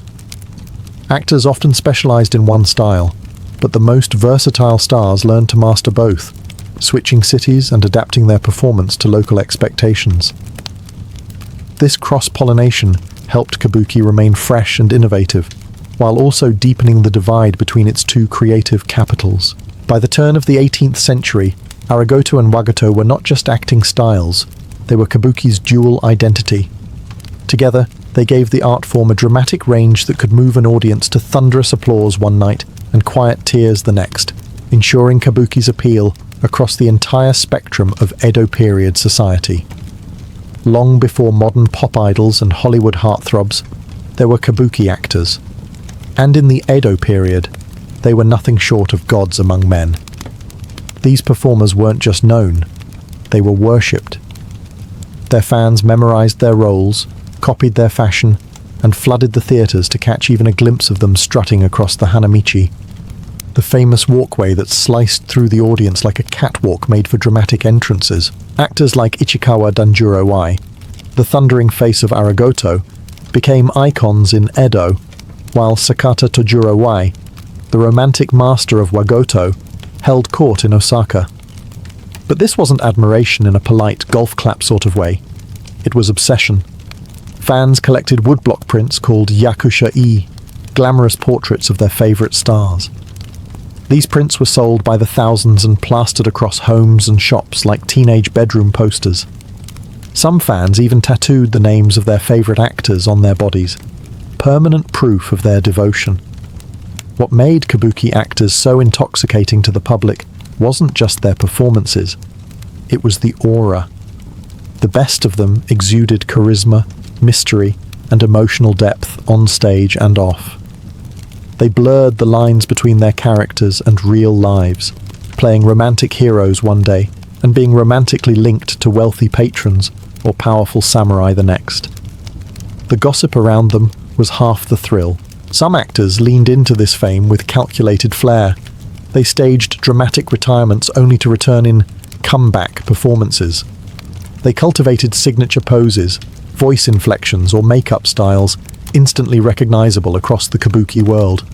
Actors often specialized in one style, but the most versatile stars learned to master both, switching cities and adapting their performance to local expectations. This cross-pollination helped Kabuki remain fresh and innovative, while also deepening the divide between its two creative capitals. By the turn of the 18th century, Aragoto and wagoto were not just acting styles, they were Kabuki's dual identity. Together, they gave the art form a dramatic range that could move an audience to thunderous applause one night and quiet tears the next, ensuring Kabuki's appeal across the entire spectrum of Edo-period society. Long before modern pop idols and Hollywood heartthrobs, there were Kabuki actors. And in the Edo period, they were nothing short of gods among men. These performers weren't just known, they were worshipped. Their fans memorized their roles, copied their fashion, and flooded the theatres to catch even a glimpse of them strutting across the Hanamichi, the famous walkway that sliced through the audience like a catwalk made for dramatic entrances. Actors like Ichikawa Danjuro I, the thundering face of Aragoto, became icons in Edo, while Sakata Tojuro I, the romantic master of wagoto, held court in Osaka. But this wasn't admiration in a polite golf clap sort of way. It was obsession. Fans collected woodblock prints called yakusha-e, glamorous portraits of their favorite stars. These prints were sold by the thousands and plastered across homes and shops like teenage bedroom posters. Some fans even tattooed the names of their favorite actors on their bodies, permanent proof of their devotion. What made Kabuki actors so intoxicating to the public wasn't just their performances, it was the aura. The best of them exuded charisma, mystery, and emotional depth on stage and off. They blurred the lines between their characters and real lives, playing romantic heroes one day and being romantically linked to wealthy patrons or powerful samurai the next. The gossip around them was half the thrill. Some actors leaned into this fame with calculated flair. They staged dramatic retirements only to return in comeback performances. They cultivated signature poses, voice inflections, or makeup styles instantly recognizable across the kabuki world.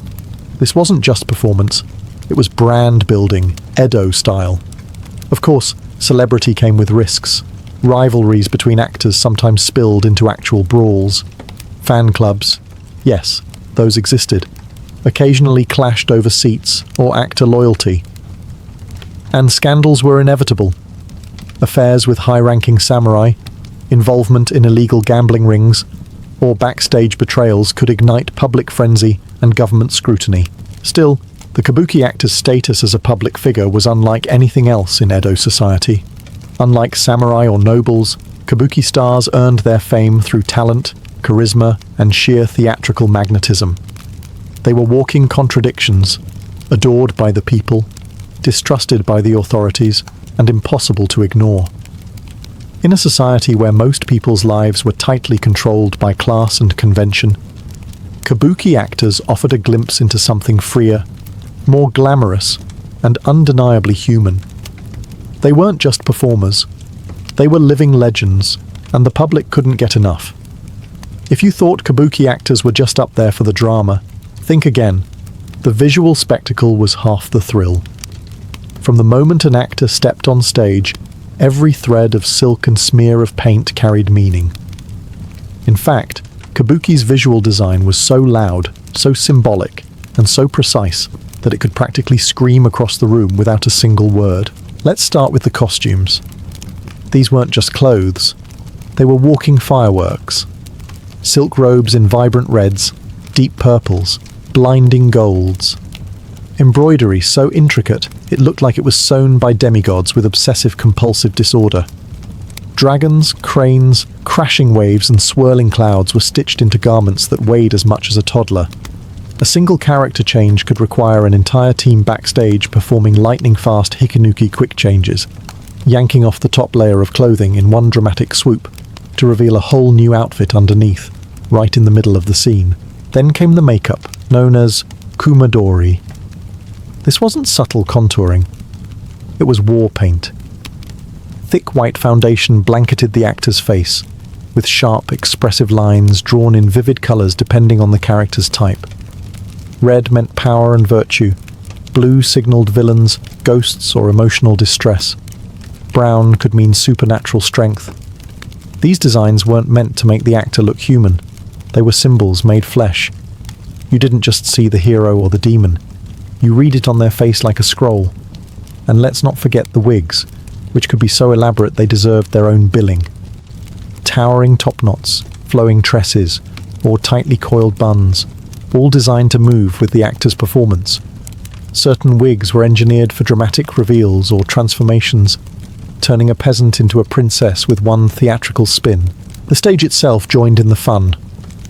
This wasn't just performance, it was brand building, Edo style. Of course, celebrity came with risks. Rivalries between actors sometimes spilled into actual brawls. Fan clubs, yes, those existed, occasionally clashed over seats or actor loyalty. And scandals were inevitable. Affairs with high-ranking samurai, involvement in illegal gambling rings, or backstage betrayals could ignite public frenzy and government scrutiny. Still, the kabuki actor's status as a public figure was unlike anything else in Edo society. Unlike samurai or nobles, kabuki stars earned their fame through talent, charisma, and sheer theatrical magnetism. They were walking contradictions, adored by the people, distrusted by the authorities, and impossible to ignore. In a society where most people's lives were tightly controlled by class and convention, kabuki actors offered a glimpse into something freer, more glamorous, and undeniably human. They weren't just performers. They were living legends, and the public couldn't get enough. If you thought kabuki actors were just up there for the drama, think again. The visual spectacle was half the thrill. From the moment an actor stepped on stage, every thread of silk and smear of paint carried meaning. In fact, kabuki's visual design was so loud, so symbolic, and so precise that it could practically scream across the room without a single word. Let's start with the costumes. These weren't just clothes. They were walking fireworks. Silk robes in vibrant reds, deep purples, blinding golds. Embroidery so intricate it looked like it was sewn by demigods with obsessive-compulsive disorder. Dragons, cranes, crashing waves and swirling clouds were stitched into garments that weighed as much as a toddler. A single character change could require an entire team backstage performing lightning-fast hikanuki quick changes, yanking off the top layer of clothing in one dramatic swoop to reveal a whole new outfit underneath, right in the middle of the scene. Then came the makeup, known as kumadori. This wasn't subtle contouring. It was war paint. Thick white foundation blanketed the actor's face, with sharp, expressive lines drawn in vivid colors depending on the character's type. Red meant power and virtue. Blue signaled villains, ghosts, or emotional distress. Brown could mean supernatural strength. These designs weren't meant to make the actor look human. They were symbols made flesh. You didn't just see the hero or the demon. You read it on their face like a scroll. And let's not forget the wigs, which could be so elaborate they deserved their own billing. Towering top knots, flowing tresses, or tightly coiled buns, all designed to move with the actor's performance. Certain wigs were engineered for dramatic reveals or transformations, turning a peasant into a princess with one theatrical spin. The stage itself joined in the fun,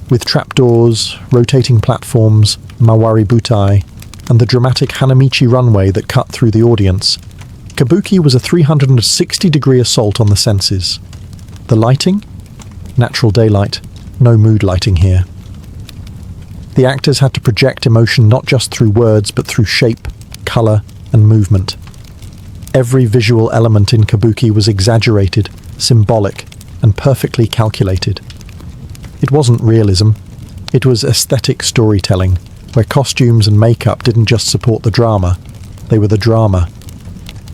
with trapdoors, rotating platforms, mawari butai, and the dramatic hanamichi runway that cut through the audience. Kabuki was a 360-degree assault on the senses. The lighting? Natural daylight, no mood lighting here. The actors had to project emotion not just through words but through shape, color, and movement. Every visual element in kabuki was exaggerated, symbolic, and perfectly calculated. It wasn't realism. It was aesthetic storytelling, where costumes and makeup didn't just support the drama, they were the drama.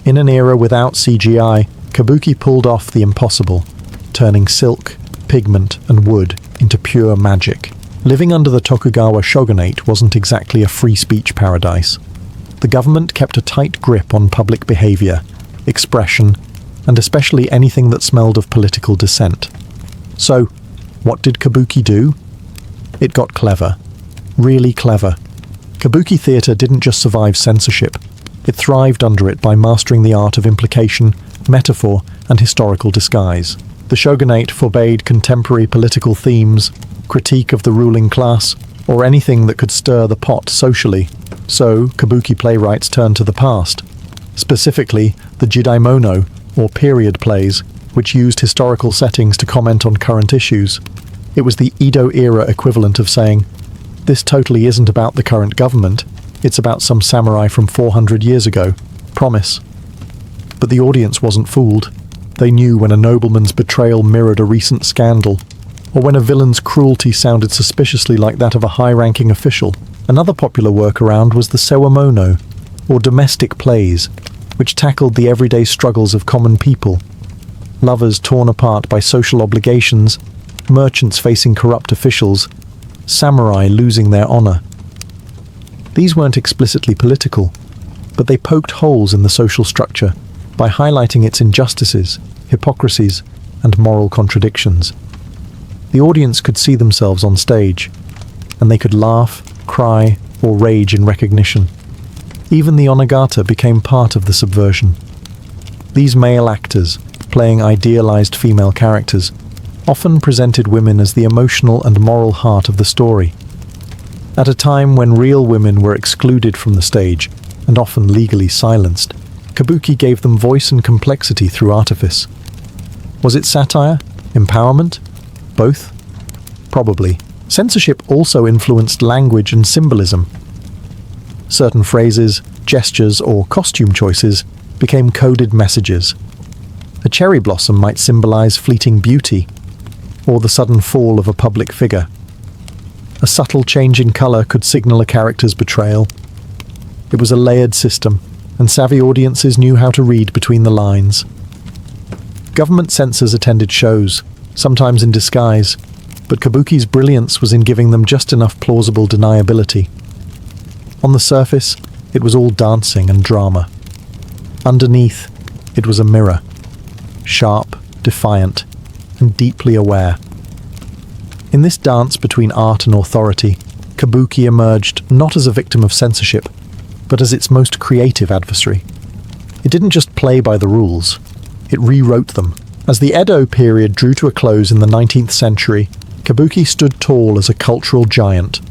In an era without CGI, kabuki pulled off the impossible, turning silk, pigment, and wood into pure magic. Living under the Tokugawa shogunate wasn't exactly a free speech paradise. The government kept a tight grip on public behavior, expression, and especially anything that smelled of political dissent. So, what did kabuki do? It got clever. Really clever. Kabuki theatre didn't just survive censorship. It thrived under it by mastering the art of implication, metaphor, and historical disguise. The shogunate forbade contemporary political themes, critique of the ruling class, or anything that could stir the pot socially. So, kabuki playwrights turned to the past. Specifically, the jidaimono, or period plays, which used historical settings to comment on current issues. It was the Edo-era equivalent of saying, "This totally isn't about the current government, it's about some samurai from 400 years ago. Promise." But the audience wasn't fooled. They knew when a nobleman's betrayal mirrored a recent scandal, or when a villain's cruelty sounded suspiciously like that of a high-ranking official. Another popular workaround was the sewamono, or domestic plays, which tackled the everyday struggles of common people. Lovers torn apart by social obligations, merchants facing corrupt officials, samurai losing their honor. These weren't explicitly political, but they poked holes in the social structure by highlighting its injustices, hypocrisies, and moral contradictions. The audience could see themselves on stage, and they could laugh, cry, or rage in recognition. Even the onnagata became part of the subversion. These male actors, playing idealized female characters, often presented women as the emotional and moral heart of the story. At a time when real women were excluded from the stage, and often legally silenced, Kabuki gave them voice and complexity through artifice. Was it satire? Empowerment? Both? Probably. Censorship also influenced language and symbolism. Certain phrases, gestures, or costume choices became coded messages. A cherry blossom might symbolize fleeting beauty, or the sudden fall of a public figure. A subtle change in color could signal a character's betrayal. It was a layered system, and savvy audiences knew how to read between the lines. Government censors attended shows, sometimes in disguise, but Kabuki's brilliance was in giving them just enough plausible deniability. On the surface, it was all dancing and drama. Underneath, it was a mirror, sharp, defiant, and deeply aware. In this dance between art and authority, Kabuki emerged not as a victim of censorship, but as its most creative adversary. It didn't just play by the rules, it rewrote them. As the Edo period drew to a close in the 19th century, Kabuki stood tall as a cultural giant,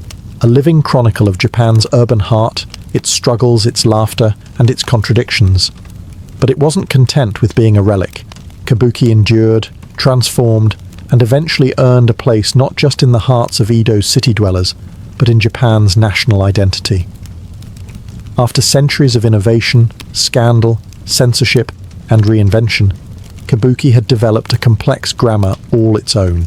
a living chronicle of Japan's urban heart, its struggles, its laughter, and its contradictions. But it wasn't content with being a relic. Kabuki endured, transformed, and eventually earned a place not just in the hearts of Edo's city dwellers, but in Japan's national identity. After centuries of innovation, scandal, censorship, and reinvention, Kabuki had developed a complex grammar all its own,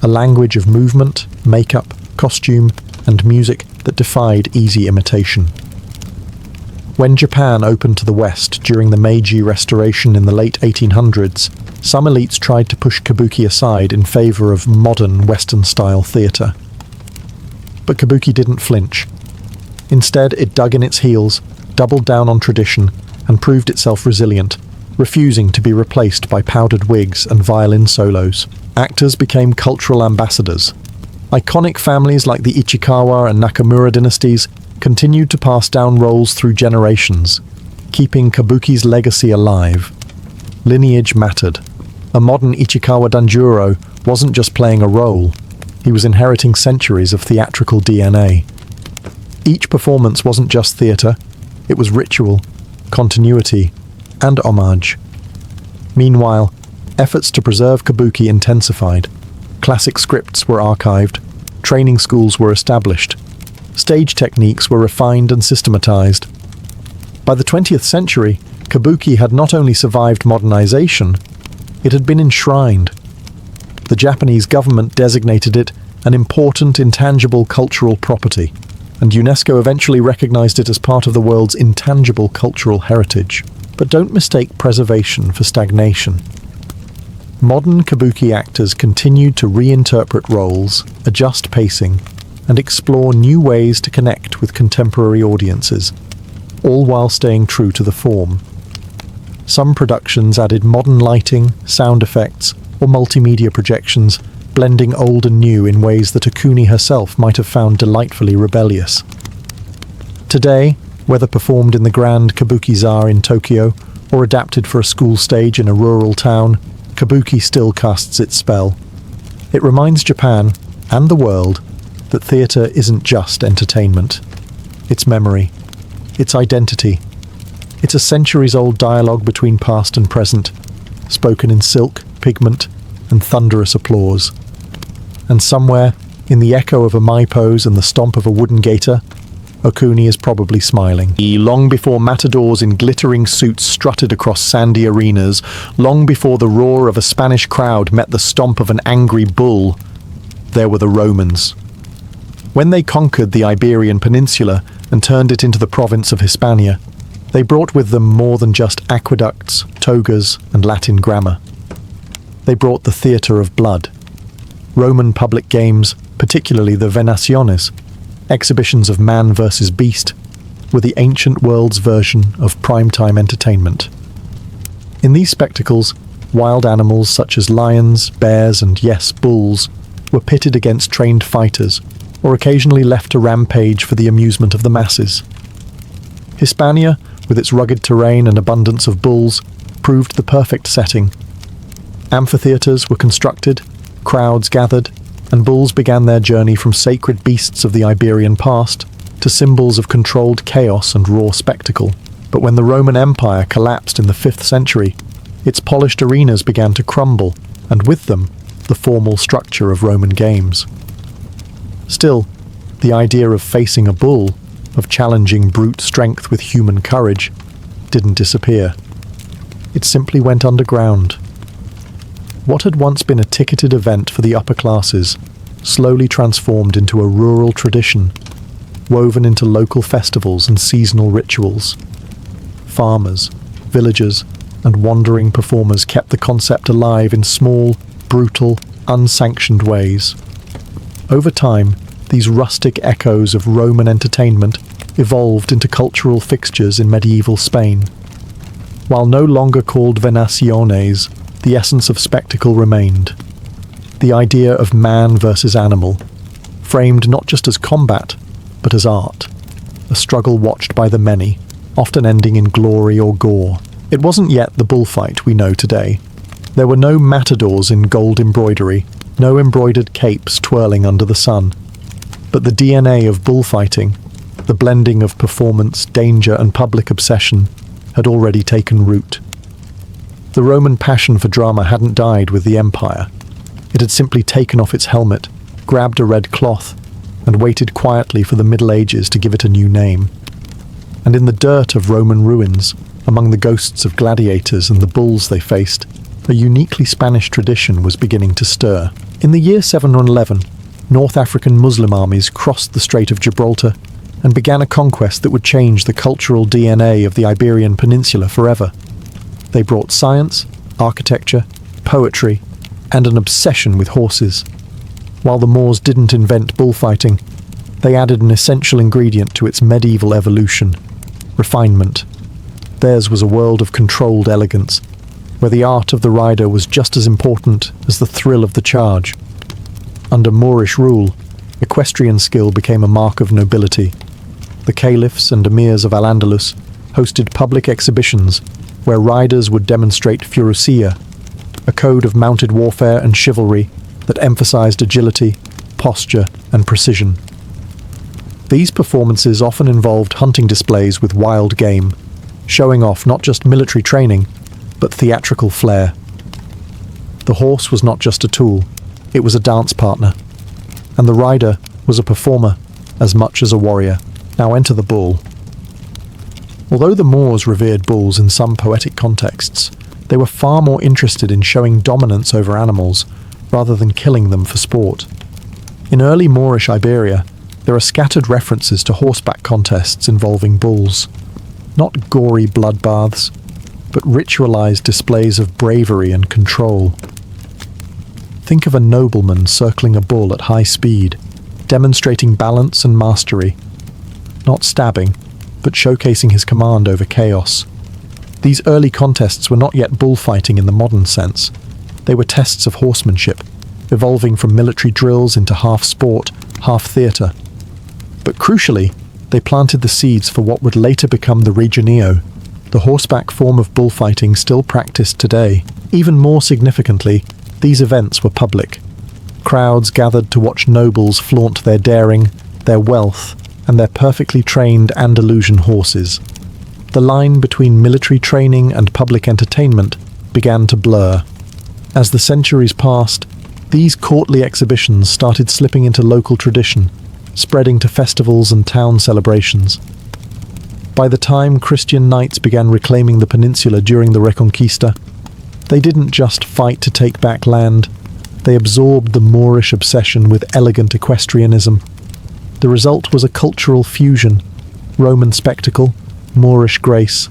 a language of movement, makeup, costume, and music that defied easy imitation. When Japan opened to the West during the Meiji Restoration in the late 1800s, some elites tried to push Kabuki aside in favor of modern Western-style theater. But Kabuki didn't flinch. Instead, it dug in its heels, doubled down on tradition, and proved itself resilient, refusing to be replaced by powdered wigs and violin solos. Actors became cultural ambassadors. Iconic families like the Ichikawa and Nakamura dynasties continued to pass down roles through generations, keeping Kabuki's legacy alive. Lineage mattered. A modern Ichikawa Danjuro wasn't just playing a role, he was inheriting centuries of theatrical DNA. Each performance wasn't just theatre, it was ritual, continuity, and homage. Meanwhile, efforts to preserve Kabuki intensified. Classic scripts were archived, training schools were established, stage techniques were refined and systematized. By the 20th century, Kabuki had not only survived modernization, it had been enshrined. The Japanese government designated it an important intangible cultural property, and UNESCO eventually recognized it as part of the world's intangible cultural heritage. But don't mistake preservation for stagnation. Modern Kabuki actors continued to reinterpret roles, adjust pacing, and explore new ways to connect with contemporary audiences, all while staying true to the form. Some productions added modern lighting, sound effects, or multimedia projections, blending old and new in ways that Okuni herself might have found delightfully rebellious. Today, whether performed in the grand Kabuki-za in Tokyo or adapted for a school stage in a rural town, Kabuki still casts its spell. It reminds Japan, and the world, that theatre isn't just entertainment. It's memory. It's identity. It's a centuries-old dialogue between past and present, spoken in silk, pigment, and thunderous applause. And somewhere, in the echo of a mai pose and the stomp of a wooden gaiter, Okuni is probably smiling. Long before matadors in glittering suits strutted across sandy arenas, long before the roar of a Spanish crowd met the stomp of an angry bull, there were the Romans. When they conquered the Iberian Peninsula and turned it into the province of Hispania, they brought with them more than just aqueducts, togas, and Latin grammar. They brought the theatre of blood. Roman public games, particularly the Venaciones, exhibitions of man versus beast, were the ancient world's version of primetime entertainment. In these spectacles, wild animals such as lions, bears, and yes, bulls, were pitted against trained fighters, or occasionally left to rampage for the amusement of the masses. Hispania, with its rugged terrain and abundance of bulls, proved the perfect setting. Amphitheatres were constructed, crowds gathered, and bulls began their journey from sacred beasts of the Iberian past to symbols of controlled chaos and raw spectacle. But when the Roman Empire collapsed in the 5th century, its polished arenas began to crumble, and with them, the formal structure of Roman games. Still, the idea of facing a bull, of challenging brute strength with human courage, didn't disappear. It simply went underground. What had once been a ticketed event for the upper classes slowly transformed into a rural tradition, woven into local festivals and seasonal rituals. Farmers, villagers, and wandering performers kept the concept alive in small, brutal, unsanctioned ways. Over time, these rustic echoes of Roman entertainment evolved into cultural fixtures in medieval Spain. While no longer called Venaciones, the essence of spectacle remained. The idea of man versus animal, framed not just as combat, but as art. A struggle watched by the many, often ending in glory or gore. It wasn't yet the bullfight we know today. There were no matadors in gold embroidery, no embroidered capes twirling under the sun. But the DNA of bullfighting, the blending of performance, danger, and public obsession, had already taken root. The Roman passion for drama hadn't died with the empire. It had simply taken off its helmet, grabbed a red cloth, and waited quietly for the Middle Ages to give it a new name. And in the dirt of Roman ruins, among the ghosts of gladiators and the bulls they faced, a uniquely Spanish tradition was beginning to stir. In the year 711, North African Muslim armies crossed the Strait of Gibraltar and began a conquest that would change the cultural DNA of the Iberian Peninsula forever. They brought science, architecture, poetry, and an obsession with horses. While the Moors didn't invent bullfighting, they added an essential ingredient to its medieval evolution: refinement. Theirs was a world of controlled elegance, where the art of the rider was just as important as the thrill of the charge. Under Moorish rule, equestrian skill became a mark of nobility. The caliphs and emirs of Al-Andalus hosted public exhibitions where riders would demonstrate furusia, a code of mounted warfare and chivalry that emphasized agility, posture, and precision. These performances often involved hunting displays with wild game, showing off not just military training, but theatrical flair. The horse was not just a tool, it was a dance partner, and the rider was a performer as much as a warrior. Now enter the bull. Although the Moors revered bulls in some poetic contexts, they were far more interested in showing dominance over animals rather than killing them for sport. In early Moorish Iberia, there are scattered references to horseback contests involving bulls. Not gory bloodbaths, but ritualized displays of bravery and control. Think of a nobleman circling a bull at high speed, demonstrating balance and mastery. Not stabbing, but showcasing his command over chaos. These early contests were not yet bullfighting in the modern sense. They were tests of horsemanship, evolving from military drills into half sport, half theatre. But crucially, they planted the seeds for what would later become the regioneo, the horseback form of bullfighting still practiced today. Even more significantly, these events were public. Crowds gathered to watch nobles flaunt their daring, their wealth, and their perfectly trained Andalusian horses. The line between military training and public entertainment began to blur. As the centuries passed, these courtly exhibitions started slipping into local tradition, spreading to festivals and town celebrations. By the time Christian knights began reclaiming the peninsula during the Reconquista, they didn't just fight to take back land, they absorbed the Moorish obsession with elegant equestrianism. The result was a cultural fusion: Roman spectacle, Moorish grace,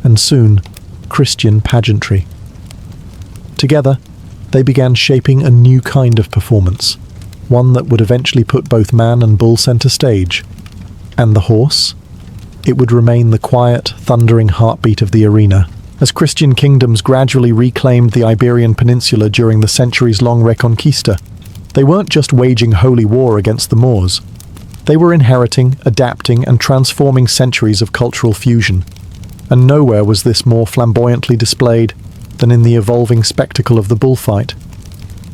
and soon, Christian pageantry. Together, they began shaping a new kind of performance, one that would eventually put both man and bull center stage. And the horse? It would remain the quiet, thundering heartbeat of the arena. As Christian kingdoms gradually reclaimed the Iberian Peninsula during the centuries-long Reconquista, they weren't just waging holy war against the Moors. They were inheriting, adapting, and transforming centuries of cultural fusion. And nowhere was this more flamboyantly displayed than in the evolving spectacle of the bullfight.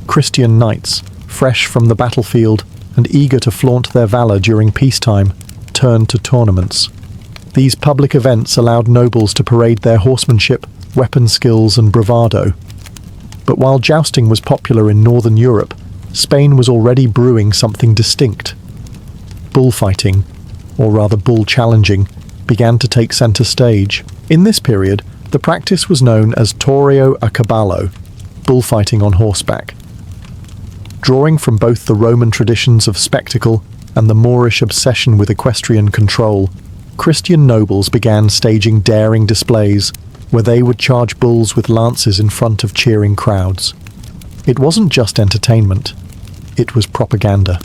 Christian knights, fresh from the battlefield and eager to flaunt their valor during peacetime, turned to tournaments. These public events allowed nobles to parade their horsemanship, weapon skills, and bravado. But while jousting was popular in northern Europe, Spain was already brewing something distinct. Bullfighting, or rather bull challenging, began to take center stage. In this period, the practice was known as toreo a caballo, bullfighting on horseback. Drawing from both the Roman traditions of spectacle and the Moorish obsession with equestrian control, Christian nobles began staging daring displays where they would charge bulls with lances in front of cheering crowds. It wasn't just entertainment, it was propaganda.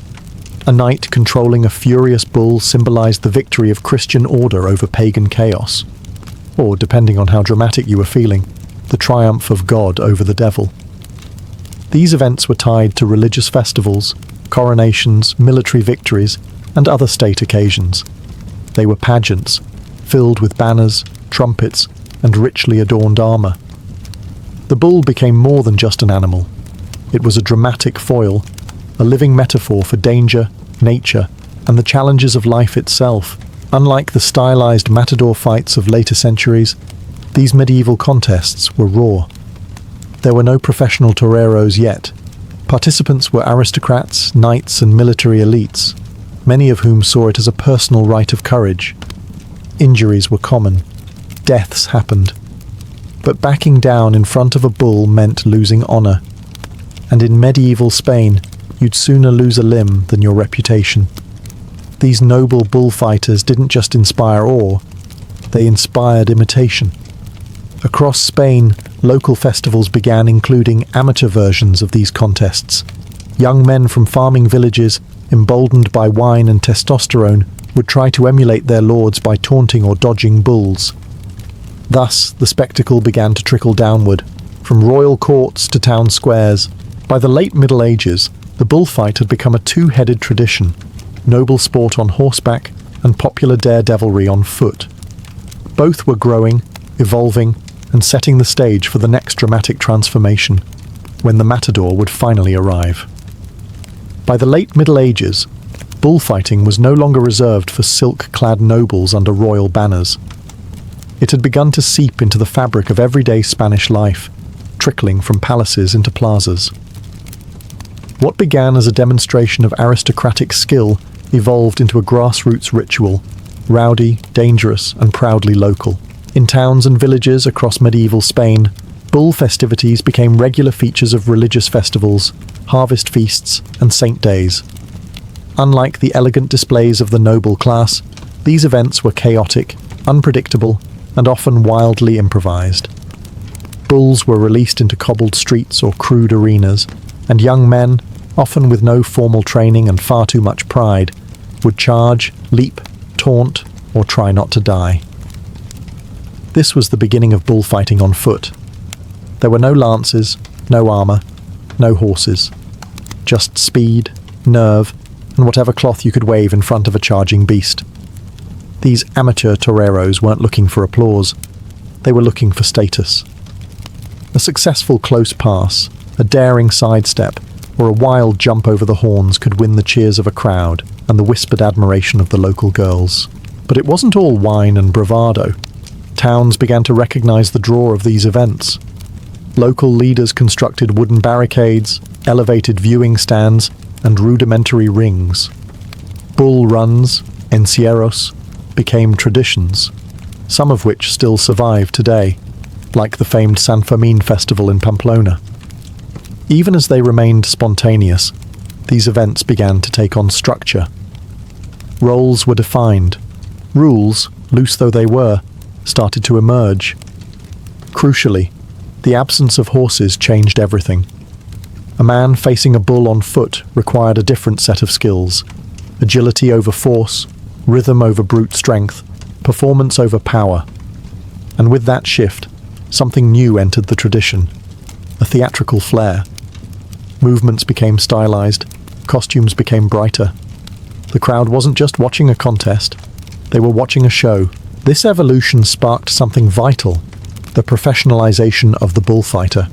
A knight controlling a furious bull symbolized the victory of Christian order over pagan chaos. Or, depending on how dramatic you were feeling, the triumph of God over the devil. These events were tied to religious festivals, coronations, military victories, and other state occasions. They were pageants, filled with banners, trumpets, and richly adorned armor. The bull became more than just an animal. It was a dramatic foil, a living metaphor for danger, nature, and the challenges of life itself. Unlike the stylized matador fights of later centuries, these medieval contests were raw. There were no professional toreros yet. Participants were aristocrats, knights, and military elites, many of whom saw it as a personal rite of courage. Injuries were common. Deaths happened. But backing down in front of a bull meant losing honor. And in medieval Spain, you'd sooner lose a limb than your reputation. These noble bullfighters didn't just inspire awe, they inspired imitation. Across Spain, local festivals began including amateur versions of these contests. Young men from farming villages, emboldened by wine and testosterone, would try to emulate their lords by taunting or dodging bulls. Thus, the spectacle began to trickle downward, from royal courts to town squares. By the late Middle Ages, the bullfight had become a two-headed tradition: noble sport on horseback and popular daredevilry on foot. Both were growing, evolving, and setting the stage for the next dramatic transformation, when the matador would finally arrive. By the late Middle Ages, bullfighting was no longer reserved for silk-clad nobles under royal banners. It had begun to seep into the fabric of everyday Spanish life, trickling from palaces into plazas. What began as a demonstration of aristocratic skill evolved into a grassroots ritual, rowdy, dangerous, and proudly local. In towns and villages across medieval Spain, bull festivities became regular features of religious festivals, harvest feasts, and saint days. Unlike the elegant displays of the noble class, these events were chaotic, unpredictable, and often wildly improvised. Bulls were released into cobbled streets or crude arenas, and young men, often with no formal training and far too much pride, would charge, leap, taunt, or try not to die. This was the beginning of bullfighting on foot. There were no lances, no armor, no horses. Just speed, nerve, and whatever cloth you could wave in front of a charging beast. These amateur toreros weren't looking for applause. They were looking for status. A successful close pass, a daring sidestep, or a wild jump over the horns could win the cheers of a crowd and the whispered admiration of the local girls. But it wasn't all wine and bravado. Towns began to recognize the draw of these events. Local leaders constructed wooden barricades, elevated viewing stands, and rudimentary rings. Bull runs, encierros, became traditions, some of which still survive today, like the famed San Fermin festival in Pamplona. Even as they remained spontaneous, these events began to take on structure. Roles were defined. Rules, loose though they were, started to emerge. Crucially, the absence of horses changed everything. A man facing a bull on foot required a different set of skills: agility over force, rhythm over brute strength, performance over power. And with that shift, something new entered the tradition: a theatrical flair. Movements became stylized, costumes became brighter. The crowd wasn't just watching a contest, they were watching a show. This evolution sparked something vital: the professionalization of the bullfighter.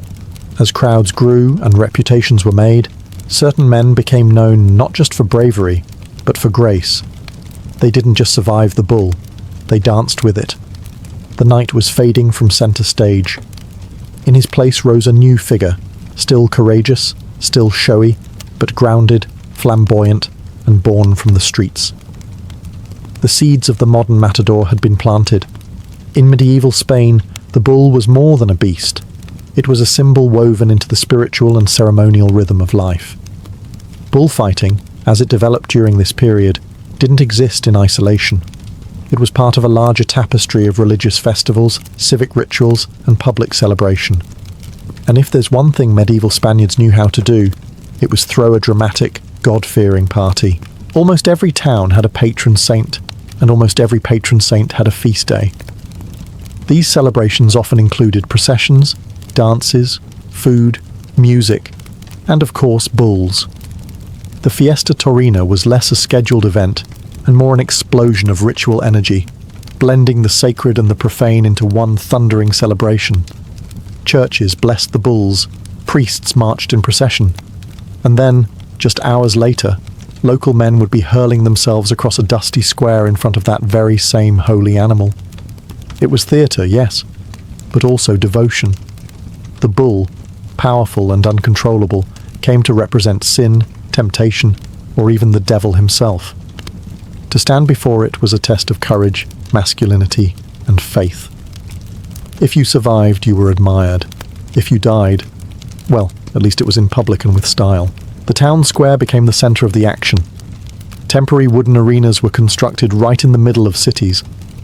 As crowds grew and reputations were made, certain men became known not just for bravery, but for grace. They didn't just survive the bull, they danced with it. The knight was fading from center stage. In his place rose a new figure, still courageous, still showy, but grounded, flamboyant, and born from the streets. The seeds of the modern matador had been planted. In medieval Spain, the bull was more than a beast. It was a symbol woven into the spiritual and ceremonial rhythm of life. Bullfighting, as it developed during this period, didn't exist in isolation. It was part of a larger tapestry of religious festivals, civic rituals, and public celebration. And if there's one thing medieval Spaniards knew how to do, it was throw a dramatic, God-fearing party. Almost every town had a patron saint, and almost every patron saint had a feast day. These celebrations often included processions, dances, food, music, and of course bulls. The Fiesta Taurina was less a scheduled event and more an explosion of ritual energy, blending the sacred and the profane into one thundering celebration. Churches blessed the bulls, priests marched in procession, and then, just hours later, local men would be hurling themselves across a dusty square in front of that very same holy animal. It was theatre, yes, but also devotion. The bull, powerful and uncontrollable, came to represent sin, temptation, or even the devil himself. To stand before it was a test of courage, masculinity, and faith. If you survived, you were admired. If you died, well, at least it was in public and with style. The town square became the centre of the action. Temporary wooden arenas were constructed right in the middle of cities,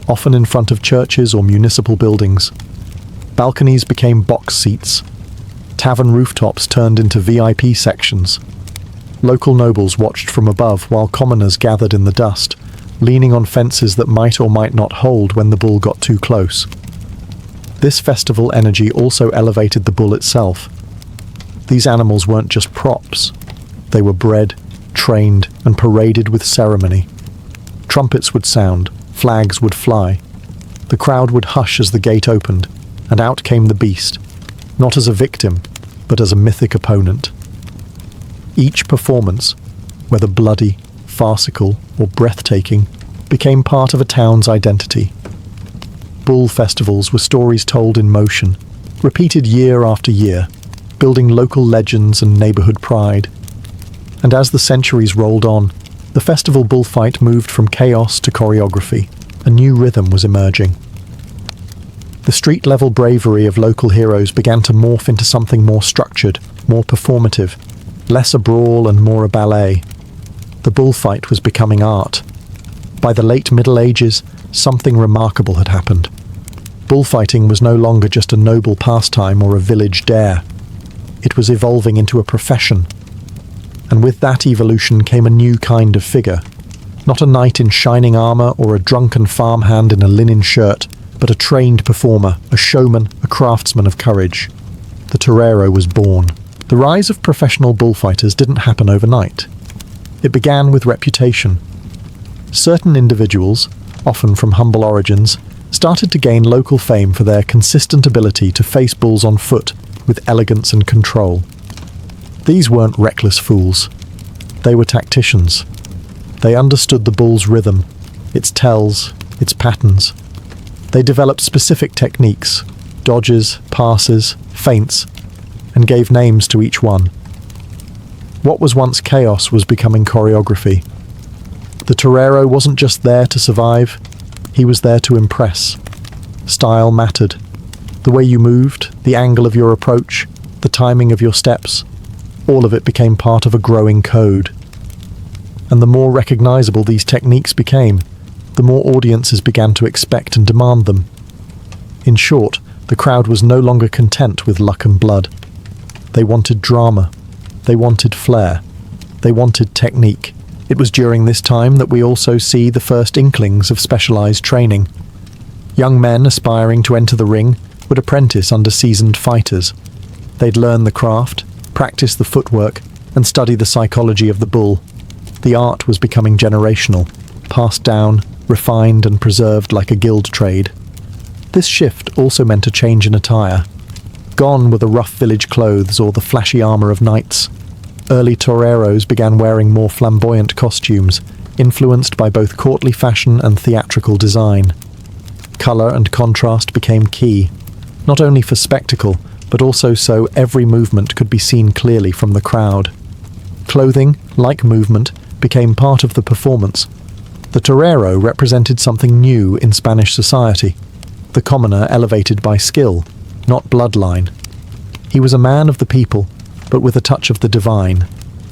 often in front of churches or municipal buildings. Balconies became box seats. Tavern rooftops turned into VIP sections. Local nobles watched from above while commoners gathered in the dust, leaning on fences that might or might not hold when the bull got too close. This festival energy also elevated the bull itself. These animals weren't just props. They were bred, trained, and paraded with ceremony. Trumpets would sound, flags would fly. The crowd would hush as the gate opened, and out came the beast, not as a victim, but as a mythic opponent. Each performance, whether bloody, farcical, or breathtaking, became part of a town's identity. Bull festivals were stories told in motion, repeated year after year, building local legends and neighborhood pride. And as the centuries rolled on, the festival bullfight moved from chaos to choreography. A new rhythm was emerging. The street-level bravery of local heroes began to morph into something more structured, more performative, less a brawl and more a ballet. The bullfight was becoming art. By the late Middle Ages, something remarkable had happened. Bullfighting was no longer just a noble pastime or a village dare. It was evolving into a profession. And with that evolution came a new kind of figure. Not a knight in shining armor or a drunken farmhand in a linen shirt, but a trained performer, a showman, a craftsman of courage. The torero was born. The rise of professional bullfighters didn't happen overnight. It began with reputation. Certain individuals, often from humble origins, started to gain local fame for their consistent ability to face bulls on foot with elegance and control. These weren't reckless fools. They were tacticians. They understood the bull's rhythm, its tells, its patterns. They developed specific techniques, dodges, passes, feints, and gave names to each one. What was once chaos was becoming choreography. The torero wasn't just there to survive, he was there to impress. Style mattered. The way you moved, the angle of your approach, the timing of your steps, all of it became part of a growing code. And the more recognizable these techniques became, the more audiences began to expect and demand them. In short, the crowd was no longer content with luck and blood. They wanted drama. They wanted flair. They wanted technique. It was during this time that we also see the first inklings of specialized training. Young men aspiring to enter the ring would apprentice under seasoned fighters. They'd learn the craft, practice the footwork, and study the psychology of the bull. The art was becoming generational, passed down, refined and preserved like a guild trade. This shift also meant a change in attire. Gone were the rough village clothes or the flashy armor of knights. Early toreros began wearing more flamboyant costumes, influenced by both courtly fashion and theatrical design. Color and contrast became key, not only for spectacle, but also so every movement could be seen clearly from the crowd. Clothing, like movement, became part of the performance. The torero represented something new in Spanish society, the commoner elevated by skill, not bloodline. He was a man of the people, but with a touch of the divine,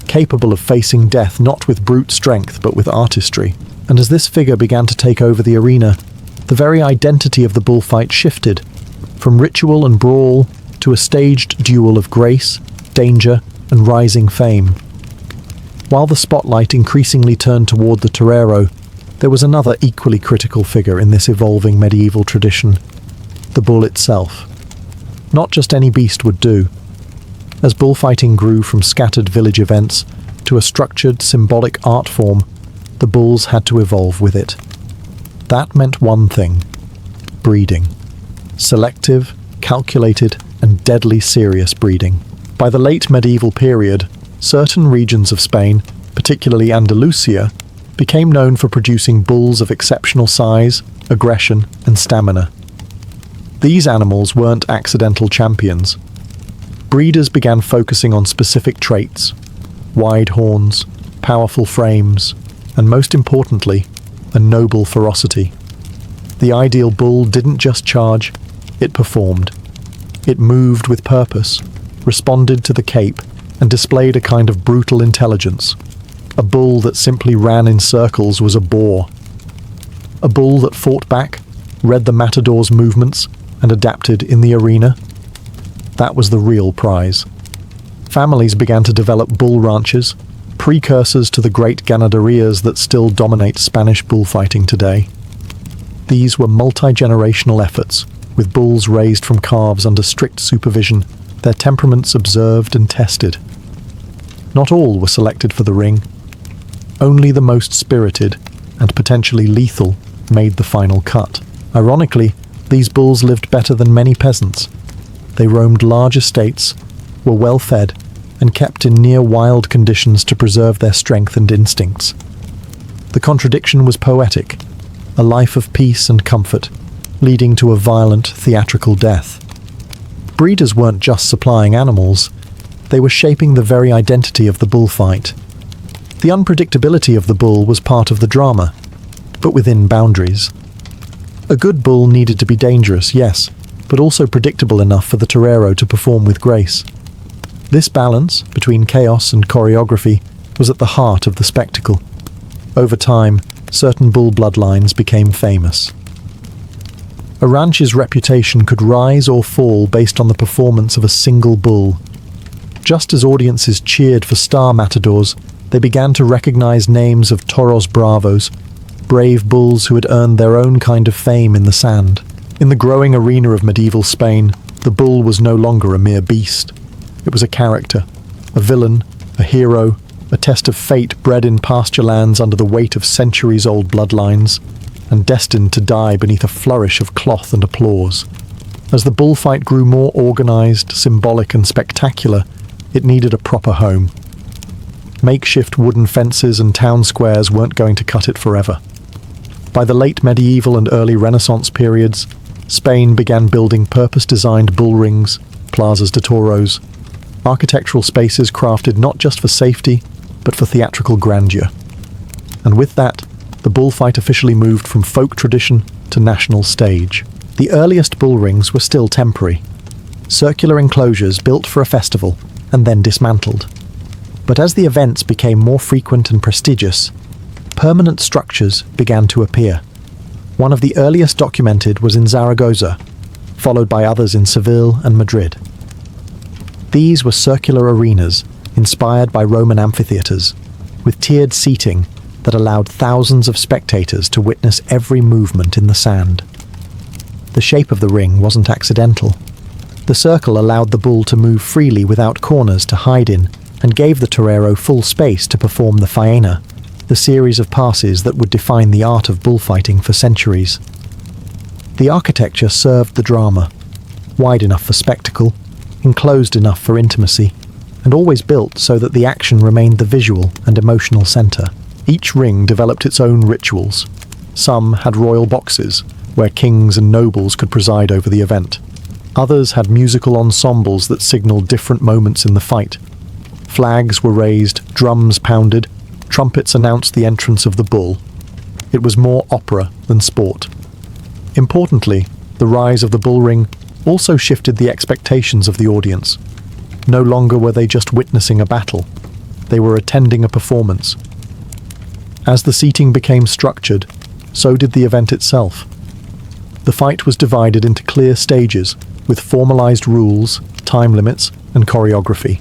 capable of facing death not with brute strength but with artistry. And as this figure began to take over the arena, the very identity of the bullfight shifted, from ritual and brawl to a staged duel of grace, danger, and rising fame. While the spotlight increasingly turned toward the torero, there was another equally critical figure in this evolving medieval tradition, the bull itself. Not just any beast would do. As bullfighting grew from scattered village events to a structured, symbolic art form, the bulls had to evolve with it. That meant one thing: breeding. Selective, calculated, and deadly serious breeding. By the late medieval period, certain regions of Spain, particularly Andalusia, became known for producing bulls of exceptional size, aggression, and stamina. These animals weren't accidental champions. Breeders began focusing on specific traits: wide horns, powerful frames, and most importantly, a noble ferocity. The ideal bull didn't just charge, it performed. It moved with purpose, responded to the cape, and displayed a kind of brutal intelligence. A bull that simply ran in circles was a bore. A bull that fought back, read the matador's movements, and adapted in the arena. That was the real prize. Families began to develop bull ranches, precursors to the great ganaderias that still dominate Spanish bullfighting today. These were multi-generational efforts, with bulls raised from calves under strict supervision, their temperaments observed and tested. Not all were selected for the ring. Only the most spirited, and potentially lethal, made the final cut. Ironically, these bulls lived better than many peasants. They roamed large estates, were well fed, and kept in near wild conditions to preserve their strength and instincts. The contradiction was poetic, a life of peace and comfort, leading to a violent, theatrical death. Breeders weren't just supplying animals, they were shaping the very identity of the bullfight. The unpredictability of the bull was part of the drama, but within boundaries. A good bull needed to be dangerous, yes, but also predictable enough for the torero to perform with grace. This balance between chaos and choreography was at the heart of the spectacle. Over time, certain bull bloodlines became famous. A ranch's reputation could rise or fall based on the performance of a single bull. Just as audiences cheered for star matadors, they began to recognize names of toros bravos, brave bulls who had earned their own kind of fame in the sand. In the growing arena of medieval Spain, the bull was no longer a mere beast. It was a character, a villain, a hero, a test of fate bred in pasture lands under the weight of centuries-old bloodlines, and destined to die beneath a flourish of cloth and applause. As the bullfight grew more organized, symbolic, and spectacular, it needed a proper home. Makeshift wooden fences and town squares weren't going to cut it forever. By the late medieval and early Renaissance periods, Spain began building purpose-designed bull rings, plazas de toros, architectural spaces crafted not just for safety, but for theatrical grandeur. And with that, the bullfight officially moved from folk tradition to national stage. The earliest bull rings were still temporary, circular enclosures built for a festival and then dismantled. But as the events became more frequent and prestigious, permanent structures began to appear. One of the earliest documented was in Zaragoza, followed by others in Seville and Madrid. These were circular arenas inspired by Roman amphitheatres, with tiered seating that allowed thousands of spectators to witness every movement in the sand. The shape of the ring wasn't accidental. The circle allowed the bull to move freely without corners to hide in, and gave the torero full space to perform the faena, the series of passes that would define the art of bullfighting for centuries. The architecture served the drama, wide enough for spectacle, enclosed enough for intimacy, and always built so that the action remained the visual and emotional centre. Each ring developed its own rituals. Some had royal boxes, where kings and nobles could preside over the event. Others had musical ensembles that signalled different moments in the fight. Flags were raised, drums pounded, trumpets announced the entrance of the bull. It was more opera than sport. Importantly, the rise of the bull ring also shifted the expectations of the audience. No longer were they just witnessing a battle. They were attending a performance. As the seating became structured, so did the event itself. The fight was divided into clear stages, with formalized rules, time limits, and choreography.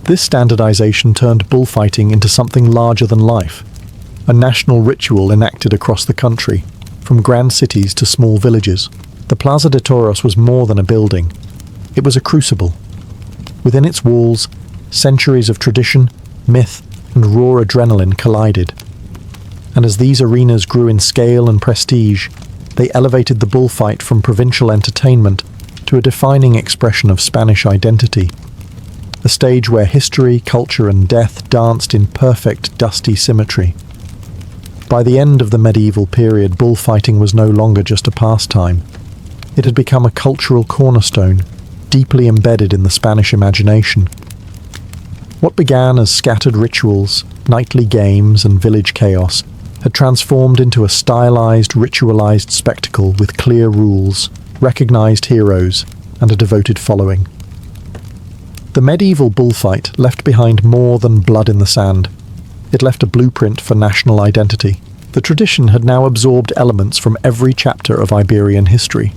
This standardization turned bullfighting into something larger than life, a national ritual enacted across the country, from grand cities to small villages. The Plaza de Toros was more than a building. It was a crucible. Within its walls, centuries of tradition, myth, and raw adrenaline collided. And as these arenas grew in scale and prestige, they elevated the bullfight from provincial entertainment to a defining expression of Spanish identity. A stage where history, culture, and death danced in perfect, dusty symmetry. By the end of the medieval period, bullfighting was no longer just a pastime. It had become a cultural cornerstone, deeply embedded in the Spanish imagination. What began as scattered rituals, nightly games, and village chaos had transformed into a stylized, ritualized spectacle with clear rules, recognized heroes, and a devoted following. The medieval bullfight left behind more than blood in the sand. It left a blueprint for national identity. The tradition had now absorbed elements from every chapter of Iberian history.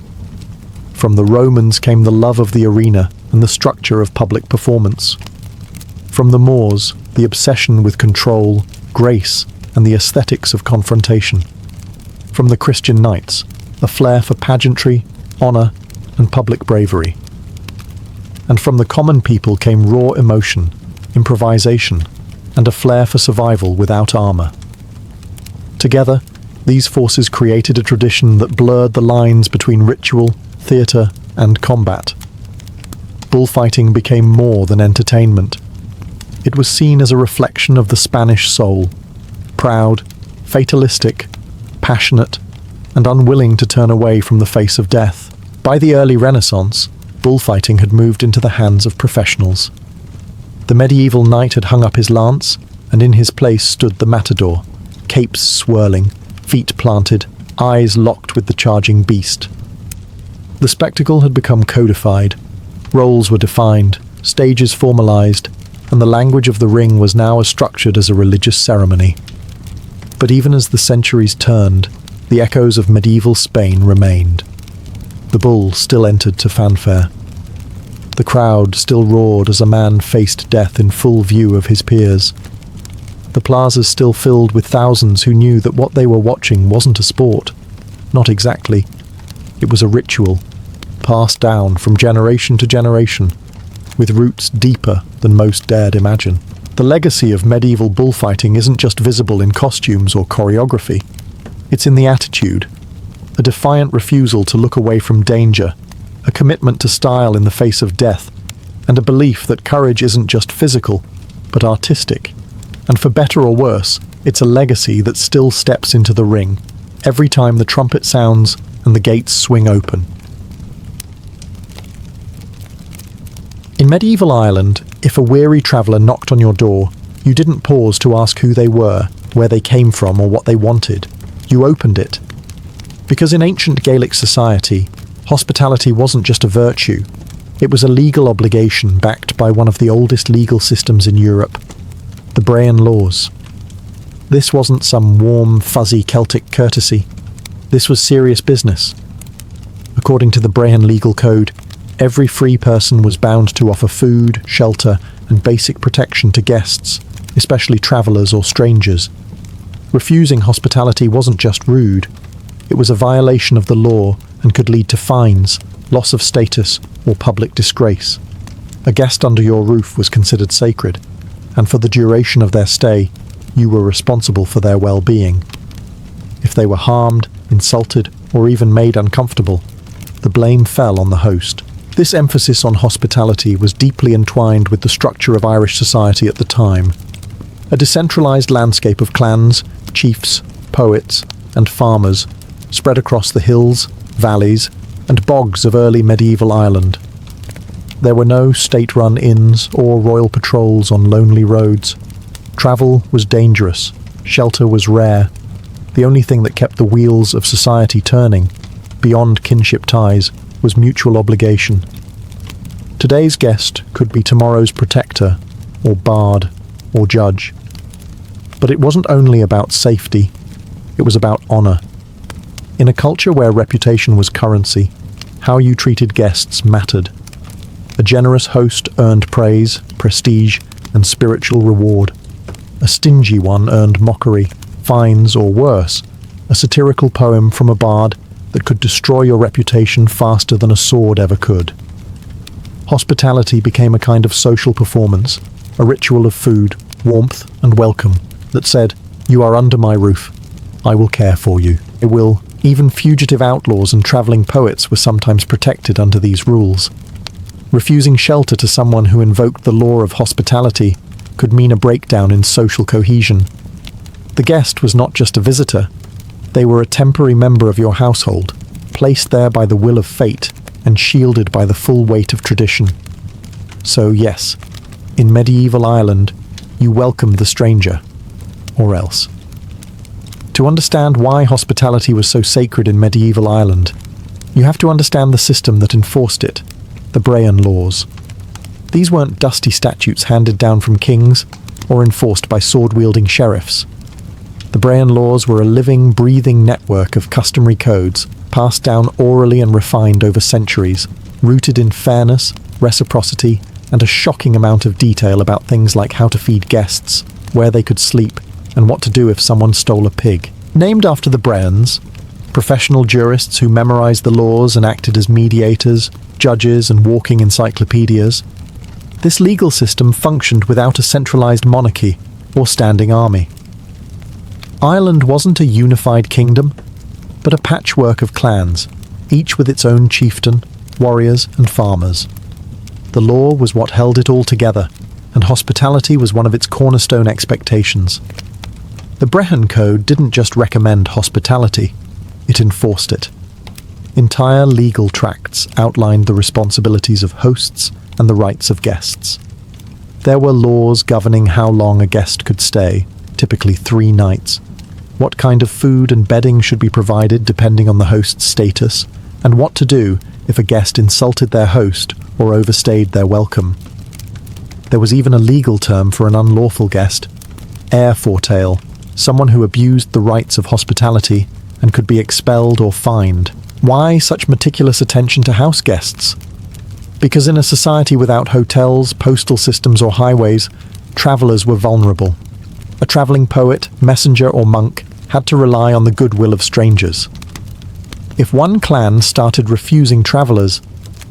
From the Romans came the love of the arena and the structure of public performance. From the Moors, the obsession with control, grace, and the aesthetics of confrontation. From the Christian knights, a flair for pageantry, honour, and public bravery. And from the common people came raw emotion, improvisation, and a flair for survival without armour. Together, these forces created a tradition that blurred the lines between ritual, theatre, and combat. Bullfighting became more than entertainment. It was seen as a reflection of the Spanish soul, proud, fatalistic, passionate, and unwilling to turn away from the face of death. By the early Renaissance, bullfighting had moved into the hands of professionals. The medieval knight had hung up his lance, and in his place stood the matador, capes swirling, feet planted, eyes locked with the charging beast. The spectacle had become codified. Roles were defined, stages formalized, and the language of the ring was now as structured as a religious ceremony. But even as the centuries turned, the echoes of medieval Spain remained. The bull still entered to fanfare. The crowd still roared as a man faced death in full view of his peers. The plazas still filled with thousands who knew that what they were watching wasn't a sport. Not exactly. It was a ritual, passed down from generation to generation, with roots deeper than most dared imagine. The legacy of medieval bullfighting isn't just visible in costumes or choreography. It's in the attitude, a defiant refusal to look away from danger, a commitment to style in the face of death, and a belief that courage isn't just physical, but artistic. And for better or worse, it's a legacy that still steps into the ring, every time the trumpet sounds and the gates swing open. In medieval Ireland, if a weary traveller knocked on your door, you didn't pause to ask who they were, where they came from, or what they wanted. You opened it. Because in ancient Gaelic society, hospitality wasn't just a virtue. It was a legal obligation backed by one of the oldest legal systems in Europe, the Brehon Laws. This wasn't some warm, fuzzy Celtic courtesy. This was serious business. According to the Brehon legal code, every free person was bound to offer food, shelter, and basic protection to guests, especially travellers or strangers. Refusing hospitality wasn't just rude. It was a violation of the law and could lead to fines, loss of status, or public disgrace. A guest under your roof was considered sacred, and for the duration of their stay, you were responsible for their well-being. If they were harmed, insulted, or even made uncomfortable, the blame fell on the host. This emphasis on hospitality was deeply entwined with the structure of Irish society at the time. A decentralized landscape of clans, chiefs, poets, and farmers spread across the hills, valleys, and bogs of early medieval Ireland. There were no state-run inns or royal patrols on lonely roads. Travel was dangerous, shelter was rare. The only thing that kept the wheels of society turning, beyond kinship ties, was mutual obligation. Today's guest could be tomorrow's protector, or bard, or judge. But it wasn't only about safety, it was about honour. In a culture where reputation was currency, how you treated guests mattered. A generous host earned praise, prestige, and spiritual reward. A stingy one earned mockery, fines, or worse, a satirical poem from a bard that could destroy your reputation faster than a sword ever could. Hospitality became a kind of social performance, a ritual of food, warmth, and welcome that said, "You are under my roof. I will care for you. I will." Even fugitive outlaws and travelling poets were sometimes protected under these rules. Refusing shelter to someone who invoked the law of hospitality could mean a breakdown in social cohesion. The guest was not just a visitor. They were a temporary member of your household, placed there by the will of fate and shielded by the full weight of tradition. So yes, in medieval Ireland, you welcomed the stranger, or else. To understand why hospitality was so sacred in medieval Ireland, you have to understand the system that enforced it, the Brehon Laws. These weren't dusty statutes handed down from kings or enforced by sword-wielding sheriffs. The Brehon Laws were a living, breathing network of customary codes passed down orally and refined over centuries, rooted in fairness, reciprocity, and a shocking amount of detail about things like how to feed guests, where they could sleep, and what to do if someone stole a pig. Named after the Brehons, professional jurists who memorized the laws and acted as mediators, judges, and walking encyclopedias, this legal system functioned without a centralized monarchy or standing army. Ireland wasn't a unified kingdom, but a patchwork of clans, each with its own chieftain, warriors, and farmers. The law was what held it all together, and hospitality was one of its cornerstone expectations. The Brehon Code didn't just recommend hospitality, it enforced it. Entire legal tracts outlined the responsibilities of hosts and the rights of guests. There were laws governing how long a guest could stay, typically 3 nights, what kind of food and bedding should be provided depending on the host's status, and what to do if a guest insulted their host or overstayed their welcome. There was even a legal term for an unlawful guest, heir fortail, someone who abused the rights of hospitality and could be expelled or fined. Why such meticulous attention to house guests? Because in a society without hotels, postal systems, or highways, travellers were vulnerable. A travelling poet, messenger, or monk had to rely on the goodwill of strangers. If one clan started refusing travellers,